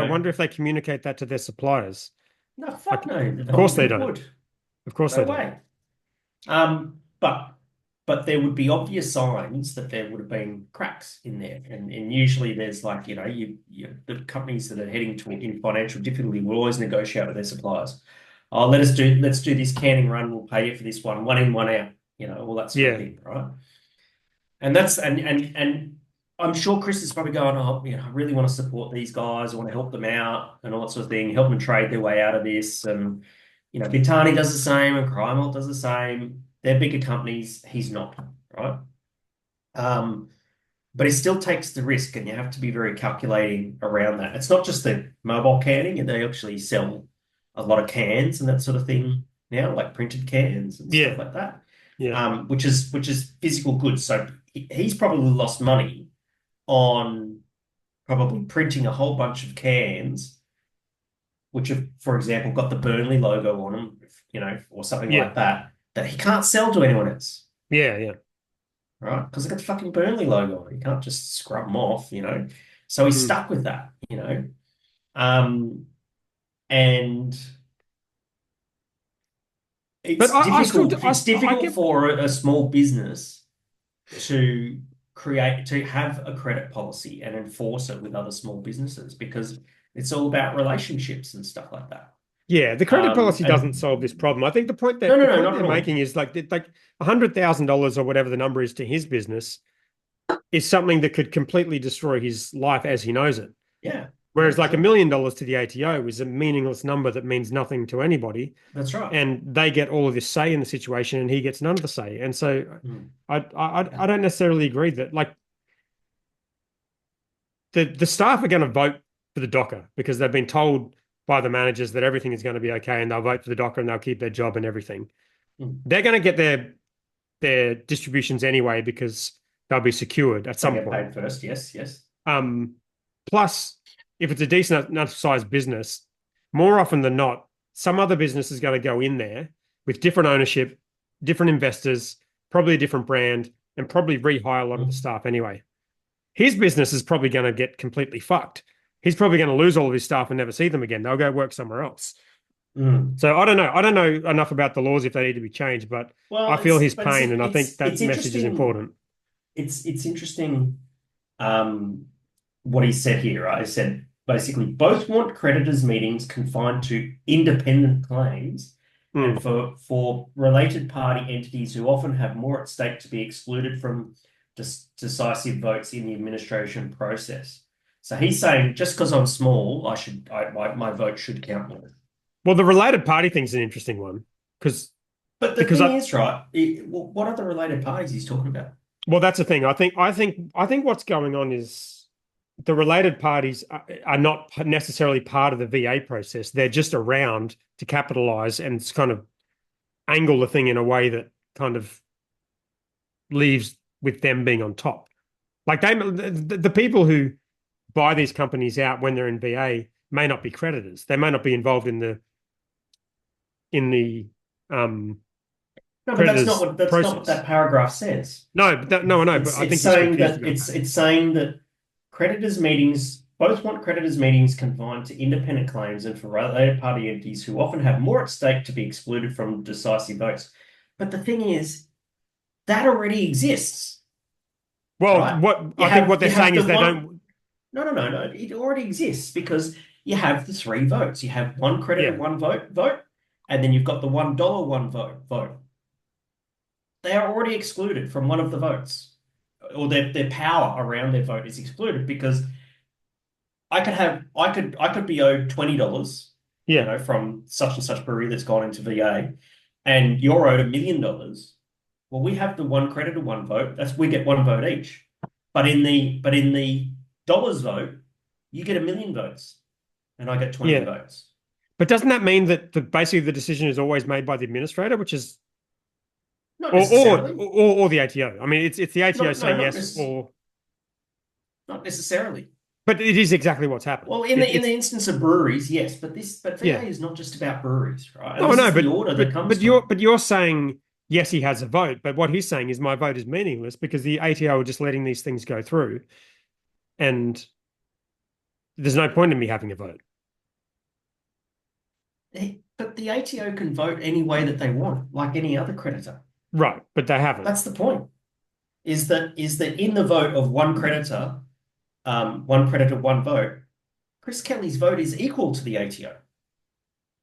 wonder if they communicate that to their suppliers. no, Like, fuck no, of no one course they who don't. would. Of course No they don't. way. But there would be obvious signs that there would have been cracks in there, and usually there's like the companies that are heading to in financial difficulty will always negotiate with their suppliers. Oh, let's do this canning run. We'll pay you for this one in, one out. All that sort of Yeah, thing, right? And that's and I'm sure Chris is probably going, oh, I really want to support these guys. I want to help them out and all that sort of thing, help them trade their way out of this. And Bitani does the same, and Crymalt does the same. They're bigger companies. He's not, right? Um, but it still takes the risk, and you have to be very calculating around that. It's not just the mobile canning, and they actually sell a lot of cans and that sort of thing now, like printed cans and stuff yeah, like that, yeah, which is physical goods. So he's probably lost money on probably printing a whole bunch of cans, which have, for example, got the Burnley logo on them, or something yeah, like that, that he can't sell to anyone else, yeah, yeah. right? Because they got the fucking Burnley logo on it. You can't just scrub them off. So he's Mm. stuck with that. Um, and But it's I still, difficult. It's I difficult get, for a small business to have a credit policy and enforce it with other small businesses because it's all about relationships and stuff like that. yeah, the credit policy doesn't And solve this problem. I think no, no, the no, point not they're at all. making is like $100,000 or whatever the number is to his business is something that could completely destroy his life as he knows it. Yeah, Whereas yeah, like sure. $1 million to the ATO is a meaningless number that means nothing to anybody. That's right. And they get all of this say in the situation and he gets none of the say. And so Mm, I yeah. don't necessarily agree that like the staff are going to vote for the docker because they've been told by the managers that everything is going to be okay and they'll vote for the docker and they'll keep their job and everything. Mm. They're going to get their distributions anyway because they'll be secured at They some get point. paid first. Yes, yes. Um, Plus, if it's a decent enough sized business, more often than not, some other business is going to go in there with different ownership, different investors, probably a different brand, and probably rehire a lot of the Mm, staff anyway. His business is probably going to get completely fucked. He's probably going to lose all of his staff and never see them again. They'll go work somewhere else. mm. So I don't know. I don't know enough about the laws if they need to be changed, but Well, I feel his but it's pain, and I think it's that it's message is interesting. important. It's interesting. Um, what he said here, right? He said basically both want creditors' meetings confined to independent claims and Mm. for related party entities who often have more at stake to be excluded from decisive votes in the administration process. So he's saying just because I'm small, my vote should count more. Well, the related party thing's an interesting one because But the because thing I is, right, what are the related parties he's talking about? well, that's the thing. I think what's going on is the related parties are not necessarily part of the VA process. They're just around to capitalize and kind of angle the thing in a way that kind of leaves with them being on top. Like the people who buy these companies out when they're in VA may not be creditors. They may not be involved in the um, No, but creditors that's not what that process. paragraph says. No, but no, I know. But I It's think he's saying confused that about that. it's saying that creditors meetings both want creditors meetings confined to independent claims and for related party entities who often have more at stake to be excluded from decisive votes. But the thing is, that already exists, Well, right? what You I think what have they're you have saying the is they one. don't. No, no, no, no. It already exists because you have the three votes. You have one creditor, Yeah, one vote, and then you've got the $1 one vote. They are already excluded from one of the votes, or their power around their vote is excluded because I could be owed $20, yeah, from such and such brewery that's gone into VA, and you're owed $1 million. Well, we have the one creditor, one vote. We get one vote each. But in the dollars vote, you get 1 million votes, and I get 20 yeah. votes. But doesn't that mean that basically the decision is always made by the administrator, which is Not necessarily. or the ATO? I mean, it's the ATO Not no, saying not yes necessarily. or Not necessarily. But it is exactly what's happened. Well, in It's the instance of breweries, yes, but VA yeah. is not just about breweries, right? And Oh this no, is the order that comes to it. but you're saying yes, he has a vote, but what he's saying is my vote is meaningless because the ATO are just letting these things go through, and there's no point in me having a vote. But the ATO can vote any way that they want, like any other creditor. Right, but they haven't. That's the point. Is that in the vote of one creditor, one vote, Chris Kelly's vote is equal to the ATO.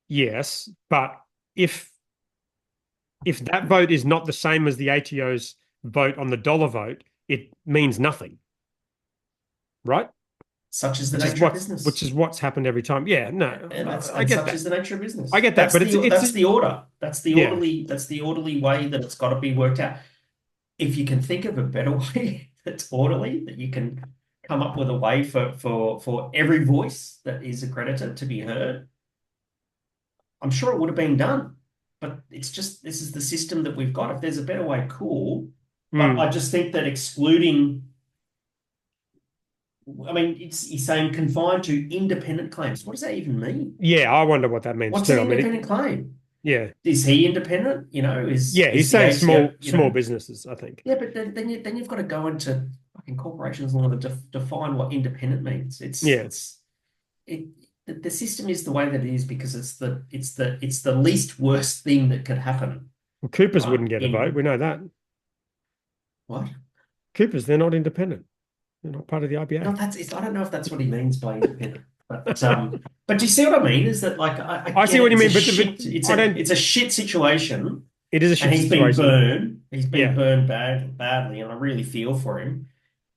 Yes, but if if that vote is not the same as the ATO's vote on the dollar vote, it means nothing, right? Such is the nature of Which business. is what's happened every time. Yeah, no, And I get such is that. the nature of I business. get that, but it's That's the order. yeah. That's the orderly way that it's got to be worked out. If you can think of a better way that's orderly, that you can come up with a way for every voice that is accredited to be heard, I'm sure it would have been done. But it's just this is the system that we've got. If there's a better way, cool. But Mm. I just think that excluding, I mean, he's saying confined to independent claims. What does that even mean? Yeah, I wonder what that means What's an too. I mean, independent claim? yeah, Is he independent? yeah, Is he's the saying ATO, small businesses, I think. Yeah, but then you've got to go into fucking corporations law to define what independent means. Yeah, It the system is the way that it is because it's the least worst thing that could happen, well, Coopers right? wouldn't get a vote. In We know that. what? Coopers, they're not independent. They're not part of the No, IBA. I don't know if that's what he means by independent. But do you see what I mean? Is that like I I see get what it. you It's a mean, shit. I don't. It's a shit situation, It is a and shit situation. He's been Yeah, burned badly, and I really feel for him.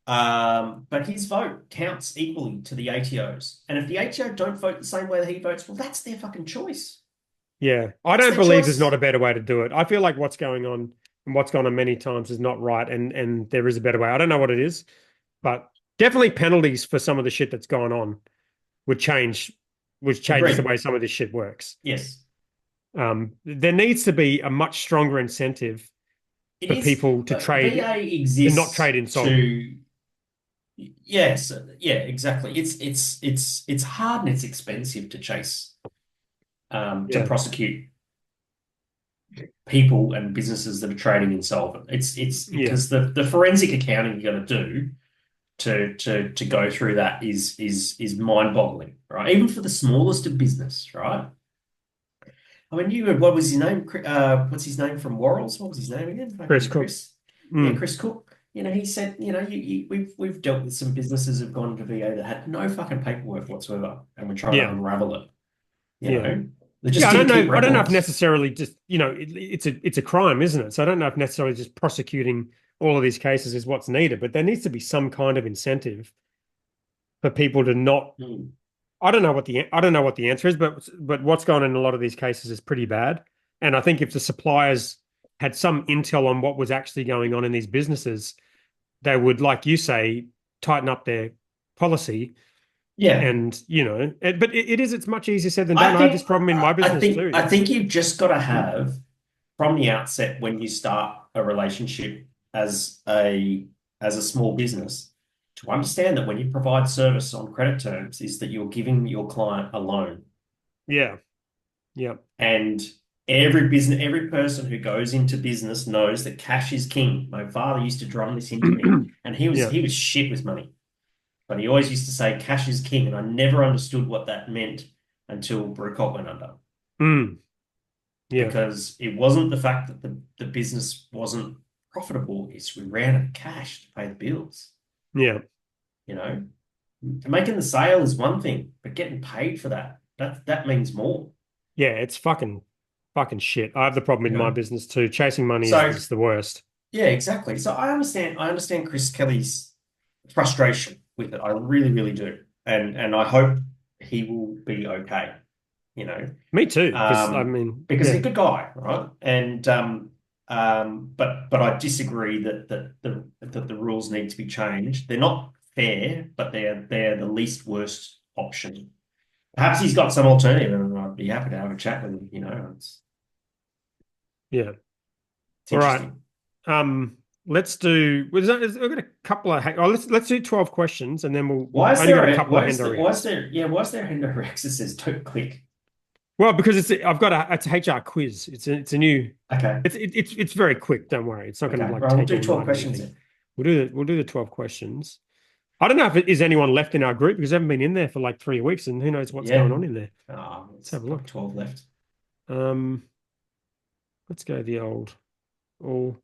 But his vote counts equally to the ATOs. And if the ATO don't vote the same way that he votes, well, that's their fucking choice. yeah. I That's don't their believe there's not choice. a better way to do it. I feel like what's going on and what's gone on many times is not right, and there is a better way. I don't know what it is, but definitely penalties for some of the shit that's gone on would change, which changes the Agreed. way some of this shit works. Yes, There needs to be a much stronger incentive it for is. people to But trade VA and not exists trade insolvent. to, yes, yeah, exactly. It's hard and it's expensive to chase, to Yeah, prosecute people and businesses that are trading insolvent. It's yeah, because the forensic accounting you got to do to go through that is mind-boggling, right? Even for the smallest of business, right? I mean, you what was his name? What's his name from Worrells? What was his name again? Chris Fucking Cook. Chris. Yeah, Mm, Chris Cook. You know, he said, we've dealt with some businesses who've gone to VA that had no fucking paperwork whatsoever, and we're trying to yeah, unravel it. You yeah. know, they Yeah, just didn't keep I don't know if records. necessarily just, it's a crime, isn't it? So I don't know if necessarily just prosecuting all of these cases is what's needed, but there needs to be some kind of incentive for people to not. Hmm. I don't know what the answer is, but what's going on in a lot of these cases is pretty bad. And I think if the suppliers had some intel on what was actually going on in these businesses, they would, like you say, tighten up their policy. Yeah, And but it's much easier said than done. I have this problem in my business too. I It's think you've just got to have from the outset when you start a relationship as a small business to understand that when you provide service on credit terms is that you're giving your client a loan. yeah, yeah, And every person who goes into business knows that cash is king. My father used to drum this into me, and yeah, he was shit with money. But he always used to say cash is king, and I never understood what that meant until Brewcott went under. mm, yeah, Because it wasn't the fact that the business wasn't profitable, it's we ran out of cash to pay the bills. yeah, You know, making the sale is one thing, but getting paid for that means more, yeah. It's fucking shit. I have the problem you in my know. business too. Chasing money So is the worst. yeah, exactly. So I understand Chris Kelly's frustration with it. I really, really do. And I hope he will be okay, you know. Me too, because I mean, Because he's yeah, a good guy, right? And but I disagree that the rules need to be changed. They're not fair, but they're the least worst option. Perhaps he's got some alternative, and I'd be happy to have a chat with him. You know, yeah. it's All right. interesting. Um, let's do. We've got a couple of. Oh, let's do 12 questions, and then we'll Why is only got there a a couple of Hendo Reacts. why is there a Hendo Rex that says don't click? Well, because I've got it's a HR quiz. It's a new. Okay. It's very quick. Don't worry. It's not going to Okay. like Right, we'll take do all 12 night or questions anything. then. We'll do the 12 questions. I don't know if it is anyone left in our group because I haven't been in there for like 3 weeks, and who knows what's going Yeah. on in there. Let's It's have a like look. 12 left. Um, let's go the old. All.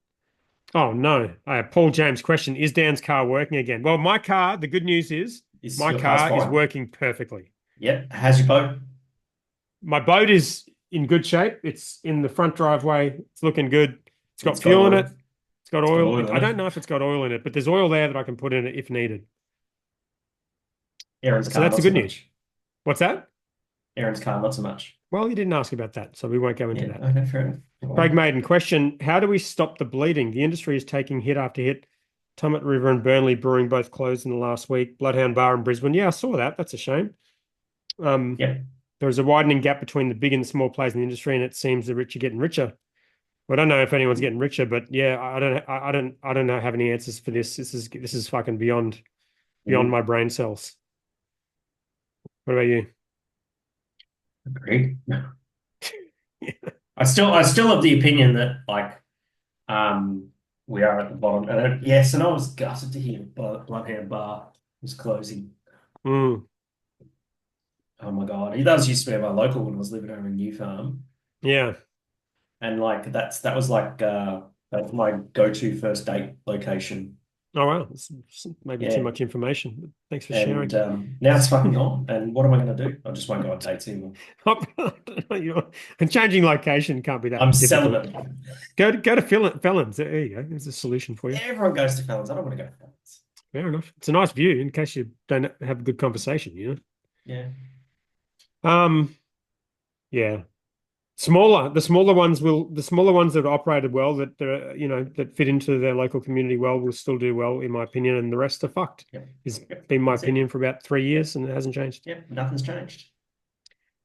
Oh no. Paul James question, is Dan's car working again? Well, my car, the good news is Is my your car's car is fine? working perfectly. Yep. How's your boat? My boat is in good shape. It's in the front driveway. It's looking good. It's got It's got fuel in it. oil. It's got It's got oil. oil in I it. don't know if it's got oil in it, but there's oil there that I can put in it if needed. Aaron's So car, that's the not so good news. much. What's that? Aaron's car, not so much. Well, you didn't ask about that, so we won't go into Yeah. that. Okay, fair enough. Craig Well, Maiden question, how do we stop the bleeding? The industry is taking hit after hit. Tumut River and Burnley Brewing both closed in the last week. Bloodhound Bar in Brisbane. Yeah, I saw that. That's a shame. Um, yep. there is a widening gap between the big and the small players in the industry, and it seems the rich are getting richer. Well, I don't know if anyone's getting richer, but yeah, I don't know have any answers for this. This is fucking beyond Mm, my brain cells. What about you? agreed. I still have the opinion that um we are at the bottom. Yes, and I was gutted to hear Bloodhound Bar was closing. Mm, Oh my God. That was used to be my local when I was living over in New Farm. yeah. And like that was like that's my go-to first date location. Oh wow, it's maybe too Yeah. much information. But thanks for And sharing. now it's fucking gone. And what am I gonna do? I just won't go on dates anymore. And changing location can't be I'm that difficult. celibate. Go to Felons. There you go. There's a solution for you. Everyone goes to Felons. I don't want to go to Felons. Fair enough. It's a nice view in case you don't have a good conversation, Yeah. know. Yeah. The smaller ones that operated well, that fit into their local community well, will still do well, in my opinion, and the rest are fucked. Yep. It's Yep. been my That's it. opinion for about 3 years, Yep. and it hasn't changed. Yep. Nothing's changed.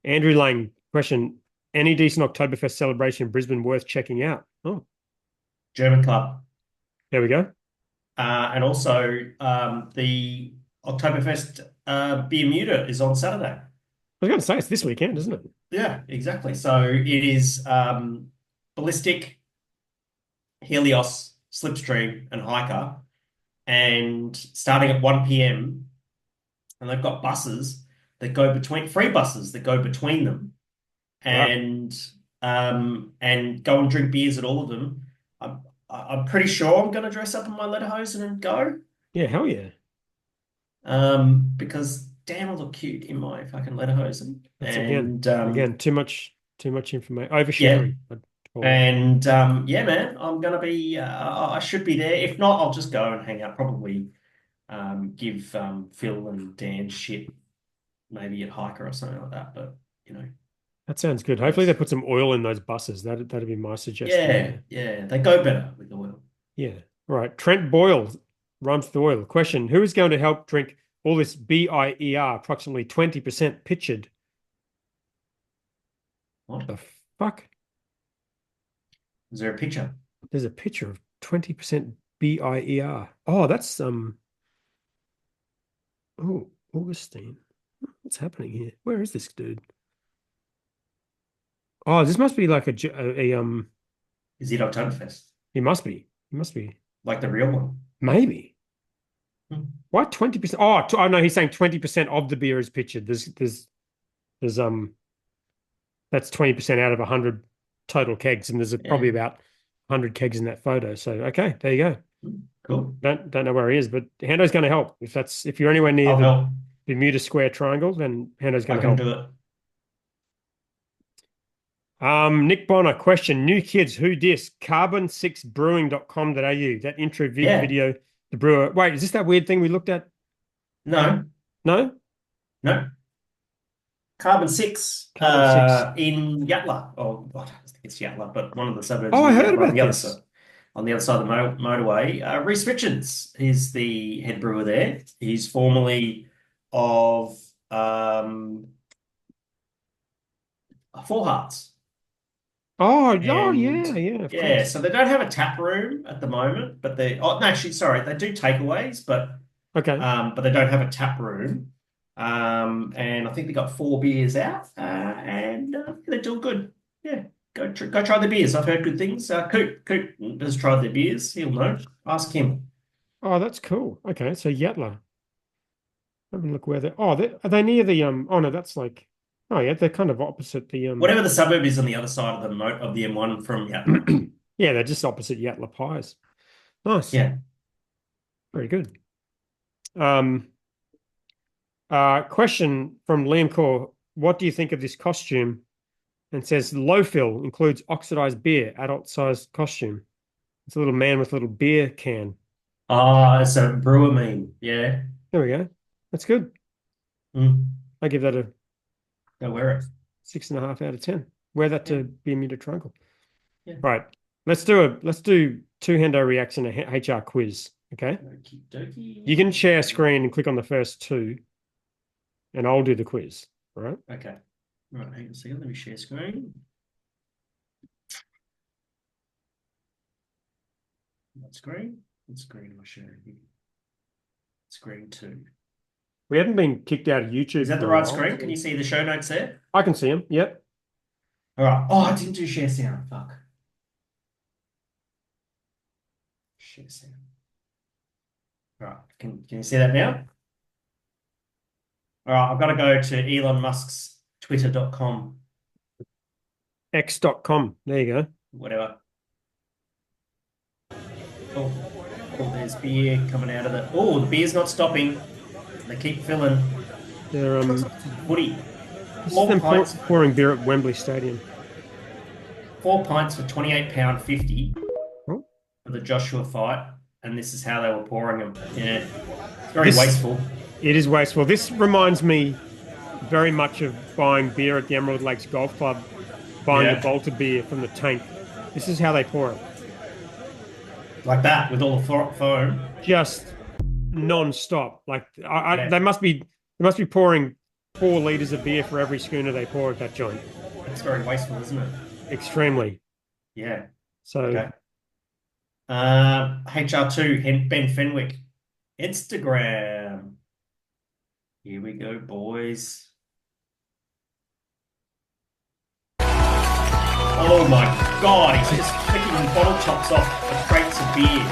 Andrew Lane question: any decent Oktoberfest celebration in Brisbane worth checking out? Oh, German club. there we go. And also the Oktoberfest Bermuda is on Saturday. I was going to say it's this weekend, isn't it? Yeah, exactly. So it is Ballistic, Helios, Slipstream, and Hiker, and starting at 1 p.m. And they've got buses that go between free buses that go between them, Wow. and go and drink beers at all of them. I'm pretty sure I'm going to dress up in my lederhosen and go. Yeah, hell yeah. Because damn, I look cute in my fucking lederhosen. That's again, And again, too much information. yeah, Oversharing, I'd call it. and yeah, man, I'm gonna be. I should be there. If not, I'll just go and hang out. Probably give Phil and Dan shit, maybe at Hiker or something like that. But you know, That sounds good. who Hopefully they knows? put some oil in those buses. That'd be my suggestion Yeah, there. yeah, they go better with the oil. Yeah. All right. Trent Boyle rhymes with oil. Question: who is going to help drink all this BIER, approximately 20% pitched? What? The fuck? Is there a picture? There's a picture of 20% BIER. Oh, that's oh, Augustine. What's happening here? Where is this dude? Oh, this must be like Is it Oktoberfest? he must be. He must be. Like the real one? Maybe. Hmm. Why 20%? Oh, no, he's saying 20% of the beer is pitched. There's that's 20% out of 100 total kegs, and there's Yeah. probably about 100 kegs in that photo. So okay, there you go. Hmm. Cool. Don't know where he is, but Hando's going to help. If you're anywhere near I'll the help. Bermuda Square Triangle, then Hando's I going to can help. do it. Nick Bonner question: new kids who dis carbon6brewing.com.au, that intro Yeah. video, the brewer. Wait, is this that weird thing we looked at? No. No, No. Carbon six carbon six. in Yatala. Oh, I don't think it's Yatala, but one of the suburbs Oh, I near heard Yatala about this. on the other side of the motorway. Reese Richards is the head brewer there. He's formerly of Four Hearts. Oh, oh And yeah, yeah, of yeah, course. so they don't have a tap room at the moment, but oh no, actually, sorry, they do takeaways, Okay. but they don't have a tap room. And I think they got four beers out, and they're doing good. Yeah, go try the beers. I've heard good things. Coop has tried their beers. He'll know. Ask him. Oh, that's cool. Okay, so Yatla. Have a look where they're. Oh, are they near the Oh no, that's like. Oh yeah, they're kind of opposite the Whatever the suburb is on the other side of the M1 from Yatala. Yeah, they're just opposite Yatla Pies. Nice, Yeah. very good. Um, Question from Liam Core: what do you think of this costume? And says low fill includes oxidized beer, adult sized costume. It's a little man with a little beer can. Ah, it's a Brewer meme. Yeah. There we go. That's good. Mm. I give that a Go wear it. 6.5 out of 10. Wear that Yeah. to be muted triangle. Yeah. Right. Let's do two hendo reacts and a HR quiz. Okay. Okie You can dokie. share screen and click on the first two, and I'll do the quiz. All right. Okay. Right, hang on a second. Let me share screen. What screen? What screen am I sharing here? Screen two. We haven't been kicked out of Is YouTube that the for a right while. screen? Can you see the show notes there? I can see them. Yep. All right. Oh, I didn't do share sound. Fuck. Share sound. All right. Can you see that now? All right. I've got to go to Elon Musk's twitter.com, X.com. There you go. whatever. Oh, there's beer coming out of the. Oh, the beer's not stopping. They keep filling. They're Looks like some footy. This is Four them pints, pouring beer at Wembley Stadium. 4 pints for £28.50 Oh. for the Joshua fight, and this is how they were pouring them. Yeah, it's very This wasteful. It is wasteful. This reminds me very much of buying beer at the Emerald Lakes Golf Club, buying the Yeah, Bolter beer from the tank. This is how they pour it. like that with all the foam. Just non-stop. Like Yeah, they must be pouring 4 liters of beer for every schooner they pour at that joint. it's very wasteful, isn't it? Extremely. Yeah. So Okay. HR2, Ben Fenwick, Instagram. Here we go, boys. Oh my God, he's just flicking bottle tops off the crates of beer.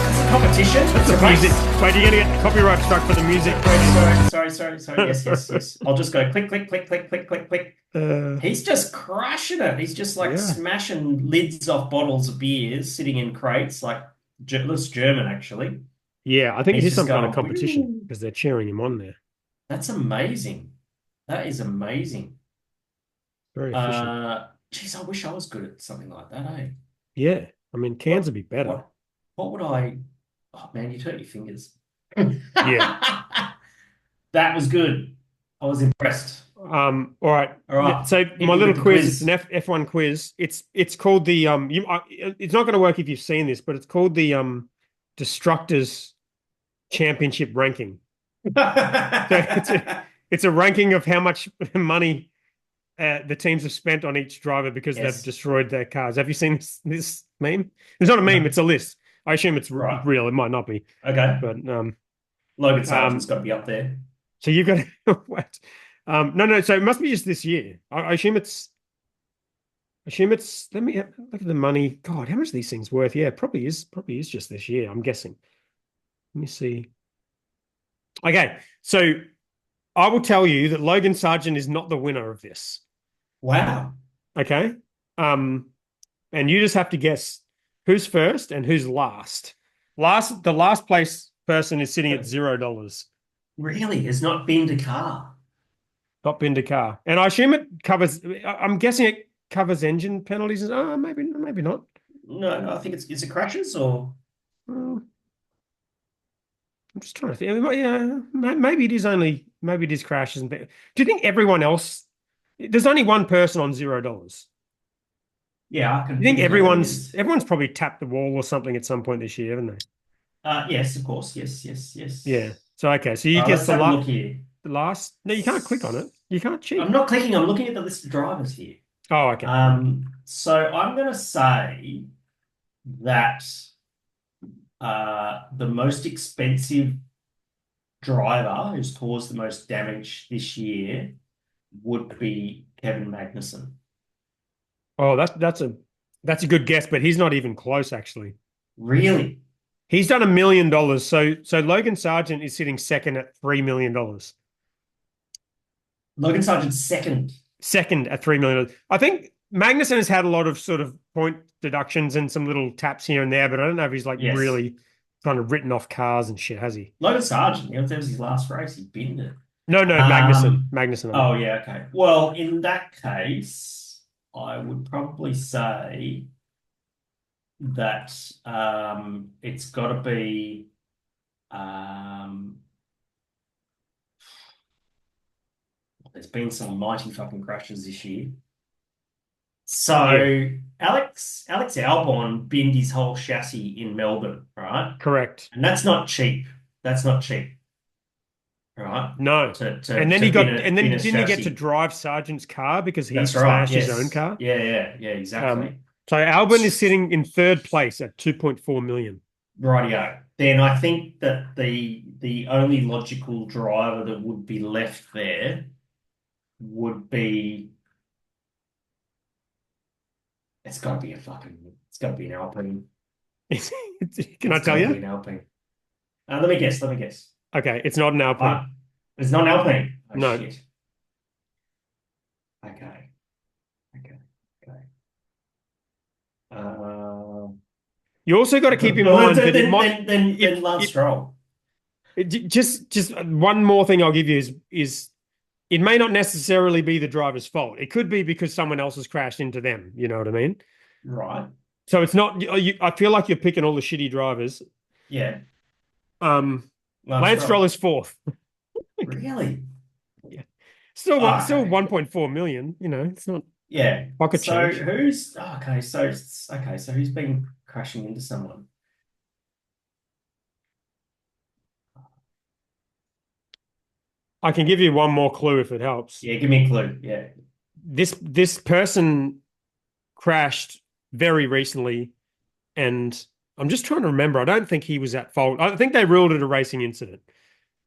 It's a competition. It's the a race. music. Wait, you're gonna get copyright struck for the music. Sorry. Yes. I'll just go click, click, click, click, click, click, click. Uh, He's just crushing it. He's just like yeah. smashing lids off bottles of beers sitting in crates, like looks German actually. Yeah, I think it He's is just some kind of going, competition "Woo." because they're cheering him on there. That's amazing. That is amazing. Very efficient. Geez, I wish I was good at something like that, eh? Yeah. I mean, cans would be better. What what would I? Oh man, you hurt your fingers. Yeah. That was good. I was impressed. All right. All right, So hit my me little with the quiz, it's an quiz. F1 quiz. It's called the it's not going to work if you've seen this, but it's called the Destructors Championship ranking. So it's a ranking of how much money the teams have spent on each driver because they've Yes. destroyed their cars. Have you seen this meme? It's not a meme, No. it's a list. I assume it's Right. real. It might not be, Okay. but Logan Sargent's um got to be up there. so you've got what? No. So it must be just this year. I assume it's. Assume it's. Let me look at the money. God, how much are these things worth? Yeah, it probably is. Probably is just this year. I'm guessing. Let me see. Okay, so I will tell you that Logan Sargent is not the winner of this. Wow. Okay, um, and you just have to guess who's first and who's last. The last place person is sitting at $0. Really? It's not been to car. Not been to car, and I assume it covers. I'm guessing it covers engine penalties. Oh, maybe not. No, I think it's is it crashes or Well, I'm just trying to think. Yeah, maybe it is crashes. Do you think everyone else? There's only one person on $0. yeah, I You can think think of who it is. everyone's probably tapped the wall or something at some point this year, haven't they? Yes, of course. Yes. Yeah. So okay, so you All right, guess let's have a look here. the last. No, you can't click on it. You can't I'm cheat. not clicking, I'm looking at the list of drivers here. Oh, okay. Right. So I'm going to say that the most expensive driver who's caused the most damage this year would be Kevin Magnussen. Oh, that's a good guess, but he's not even close, actually. Really? He's done $1 million. So Logan Sargent is sitting second at $3 million. Logan Sargent's second. Second at $3 million. I think Magnuson has had a lot of sort of point deductions and some little taps here and there, but I don't know if he's like Yes. really kind of written off cars and shit, has he? Logan Sargent, that was his last race. He binned it. No, no, Magnuson. Um, Magnuson, I oh mean. yeah, okay. Well, in that case, I would probably say that it's got to be um, there's been some mighty fucking crashes this year. Yeah, So Alex Albon binned his whole chassis in Melbourne, right? correct. And that's not cheap. That's not cheap, right? No. To And to then to he bin got, a and bin then a didn't he get to chassis. drive Sargent's car because he That's right. smashed his own Yes. car? Yeah. Um, Exactly. so Albon is sitting in third place at 2.4 million. Rightio. Then I think that the only logical driver that would be left there would be it's got to be an Alpine. Can I It's tell got to you? be an Alpine. Let me guess. Let me guess. Okay, it's not an Alpine. Ah, it's not an Alpine. Oh No. shit. Okay. Okay. Okay. Uh, You also got to keep in well, mind then that it then might then then, if then Lance if Stroll. just one more thing I'll give you is it may not necessarily be the driver's fault. It could be because someone else has crashed into them. You know what I mean? Right. So it's not. I feel like you're picking all the shitty drivers. Yeah. Um, Lance Lance Stroll Stroll. is fourth. Really? Yeah, Oh, still okay. 1.4 million. You know, it's not Yeah. pocket So change. who's okay? So who's been crashing into someone? I can give you one more clue if it helps. Yeah, give me a clue. Yeah. This person crashed very recently, and I'm just trying to remember. I don't think he was at fault. I think they ruled it a racing incident,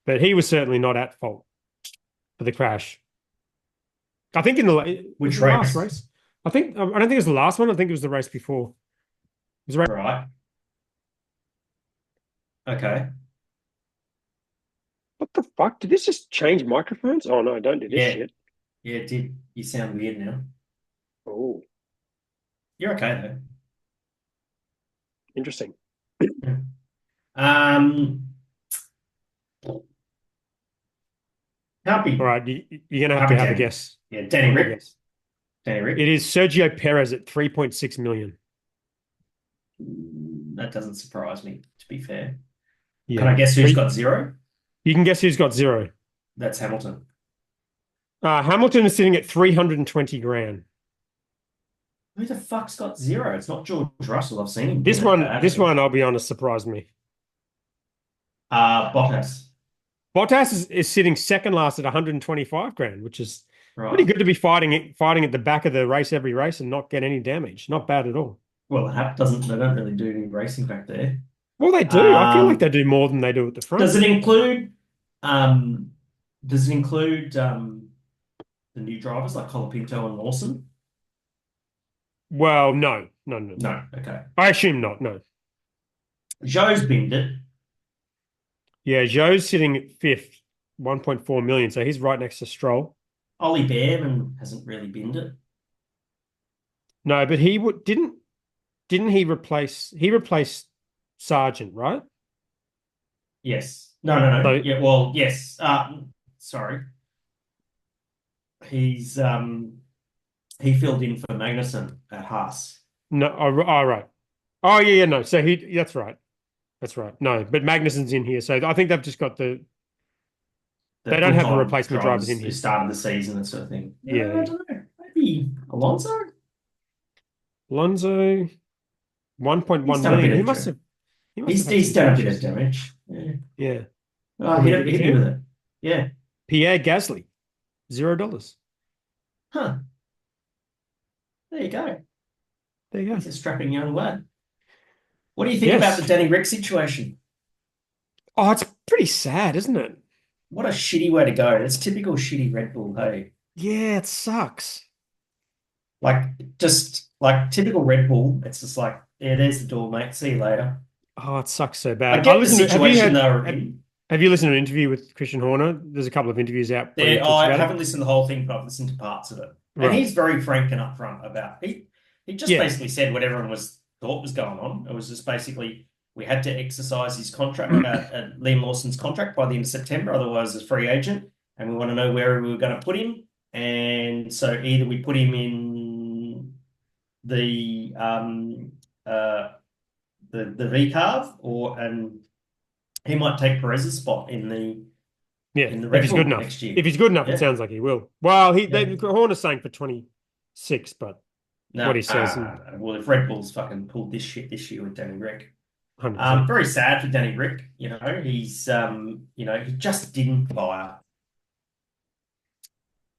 but he was certainly not at fault for the crash. I think was Which it the last race? race? I don't think it was the last one. I think it was the race before. It was Right. Okay. what the fuck? Did this just change microphones? Oh no, don't do this Yeah. shit. Yeah, it did. You sound weird now. Oh, You're okay interesting. though. Um, All happy, right, you're gonna have to happy have a Danny. guess. Yeah, Danny One more Rick. guess. Danny It Rick. is Sergio Perez at 3.6 million. That doesn't surprise me, to be fair. Can I Yeah. guess who's got zero? You can guess who's got zero. That's Hamilton. Hamilton is sitting at 320 grand. Who the fuck's got zero? It's not George Russell. I've seen him bin it This badly. one, I'll be honest, surprised me. Bottas. Bottas is sitting second last at 125 grand, which is pretty Right. good to be fighting at the back of the race every race and not get any damage. Not bad at all. Well, they don't really do any racing back there. Well, they do. I feel like they Um, do more than they do at the does front. it include um does it include the new drivers like Colapinto and Lawson? Well, no, no, no, no. No, okay. I assume not. No. Joe's binned it. Yeah, Joe's sitting at fifth, 1.4 million. So he's right next to Stroll. Ollie Behrman hasn't really binned it. No, but didn't he replaced Sargent, right? Yes. No. So Yeah, well, yes. Sorry. He's he filled in for Magnussen at Haas. no, oh, right. Oh yeah, no. So that's right. That's right. No, but Magnussen's in here. So I think they've just got The they don't have the full-time replacement drivers in drivers who here. started the season, that sort of thing. No, I Yeah. don't know. Maybe Alonso? Lonzo, He's 1.1 done a bit million. of damage. He must have had He's some done a bit of crashes. damage. Yeah. Yeah. Oh, Want me to give it hit to me with you? it. Yeah. Pierre Gasly, $0. Huh. There you go. There you go. He's a strapping young lad. What do you think about the Yes. Danny Rick situation? Oh, it's pretty sad, isn't it? What a shitty way to go. It's typical shitty Red Bull, hey. Yeah, it sucks. Just like typical Red Bull. It's just like, yeah, there's the door, mate. See you later. Oh, it sucks so I bad. I get the listened to, have you situation they heard, were in. have you listened to an interview with Christian Horner? There's a couple of interviews out where he There, talks I about it. haven't listened to the whole thing, but I've listened to parts of it. And Right. he's very frank and upfront about he just Yeah. basically said what everyone was thought was going on. It was just basically we had to exercise his contract, Liam Lawson's contract by the end of September, otherwise as a free agent, and we want to know where we were going to put him. And so either we put him in the uh the V carve and he might take Perez's spot Yeah. in the If Red he's good Bull enough. next year. If he's good enough, it Yeah. sounds like he will. Well, Yeah. Horner's saying for 26, but what No, he says, and well, if Red Bull's fucking pulled this shit this year with Danny Rick, 100%. very sad for Danny Rick. He just didn't fire.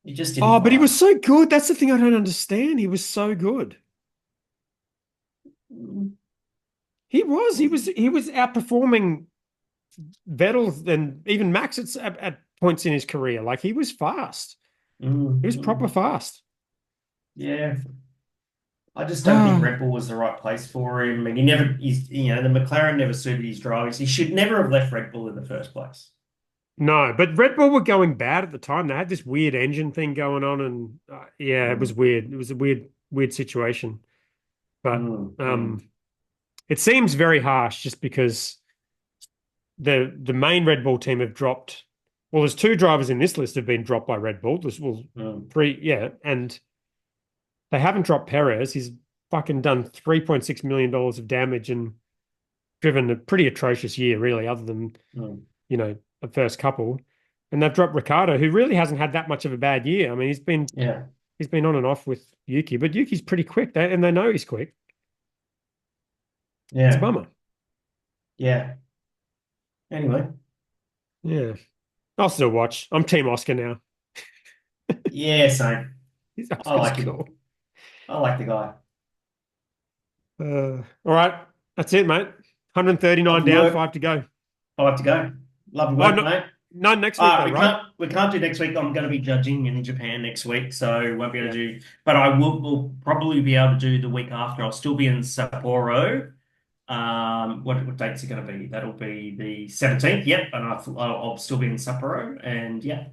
He just didn't Oh, but he fire. was so good. That's the thing I don't understand. He was so good. Mm, He was outperforming Vettel and even Max at points in his career. Like he was fast. He was proper mm. fast. Yeah, I just don't think Ah, Red Bull was the right place for him, and the McLaren never suited his drivers. He should never have left Red Bull in the first place. no, but Red Bull were going bad at the time. They had this weird engine thing going on, and yeah, it was Mm, weird. It was a weird situation. But mm. it seems very harsh just because the main Red Bull team have dropped. Well, there's two drivers in this list have been dropped by Red Bull. There's well Mm. three, yeah, and they haven't dropped Perez. He's fucking done $3.6 million of damage and driven a pretty atrocious year, really, other than Mm. the first couple. And they've dropped Ricardo, who really hasn't had that much of a bad year. I mean, Yeah, he's been on and off with Yuki, but Yuki's pretty quick, and they know he's quick. It's a yeah, bummer. yeah. Anyway, Yeah, I'll still watch. I'm Team Oscar now. yeah, same. I Oscar's like him. cool. I like the guy. All right, that's it, mate. 139 Lovely down, work. five to go. I have to go. Lovely Oh, work, no, mate. none next week though, We right? can't do next week. I'm going to be judging in Japan next week, so won't be able Yeah. to do. But I will probably be able to do the week after. I'll still be in Sapporo. What date's it going to be? That'll be the 17th. Yep, and I'll still be in Sapporo, and yeah,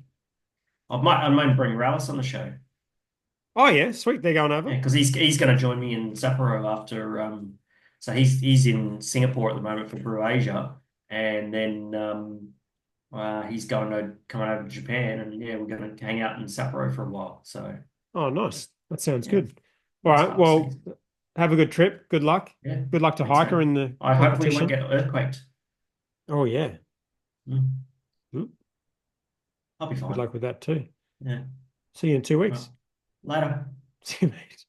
I might bring Rallis on the show. Oh yeah, sweet. They're going over. Yeah, because he's going to join me in Sapporo after. So he's in Singapore at the moment for Brew Asia, and then he's going to come over to Japan, and yeah, we're going to hang out in Sapporo for a while. So Oh, nice. That sounds yeah, good. All it's right. fun Well, season. have a good trip. Good luck. Yeah, Good luck to thanks, Hiker mate. in the I hopefully won't competition. get earthquaked. Oh yeah. Mm, Mm, I'll be Good fine. luck with that too. Yeah. See you in 2 weeks. Well, later. See you, mate.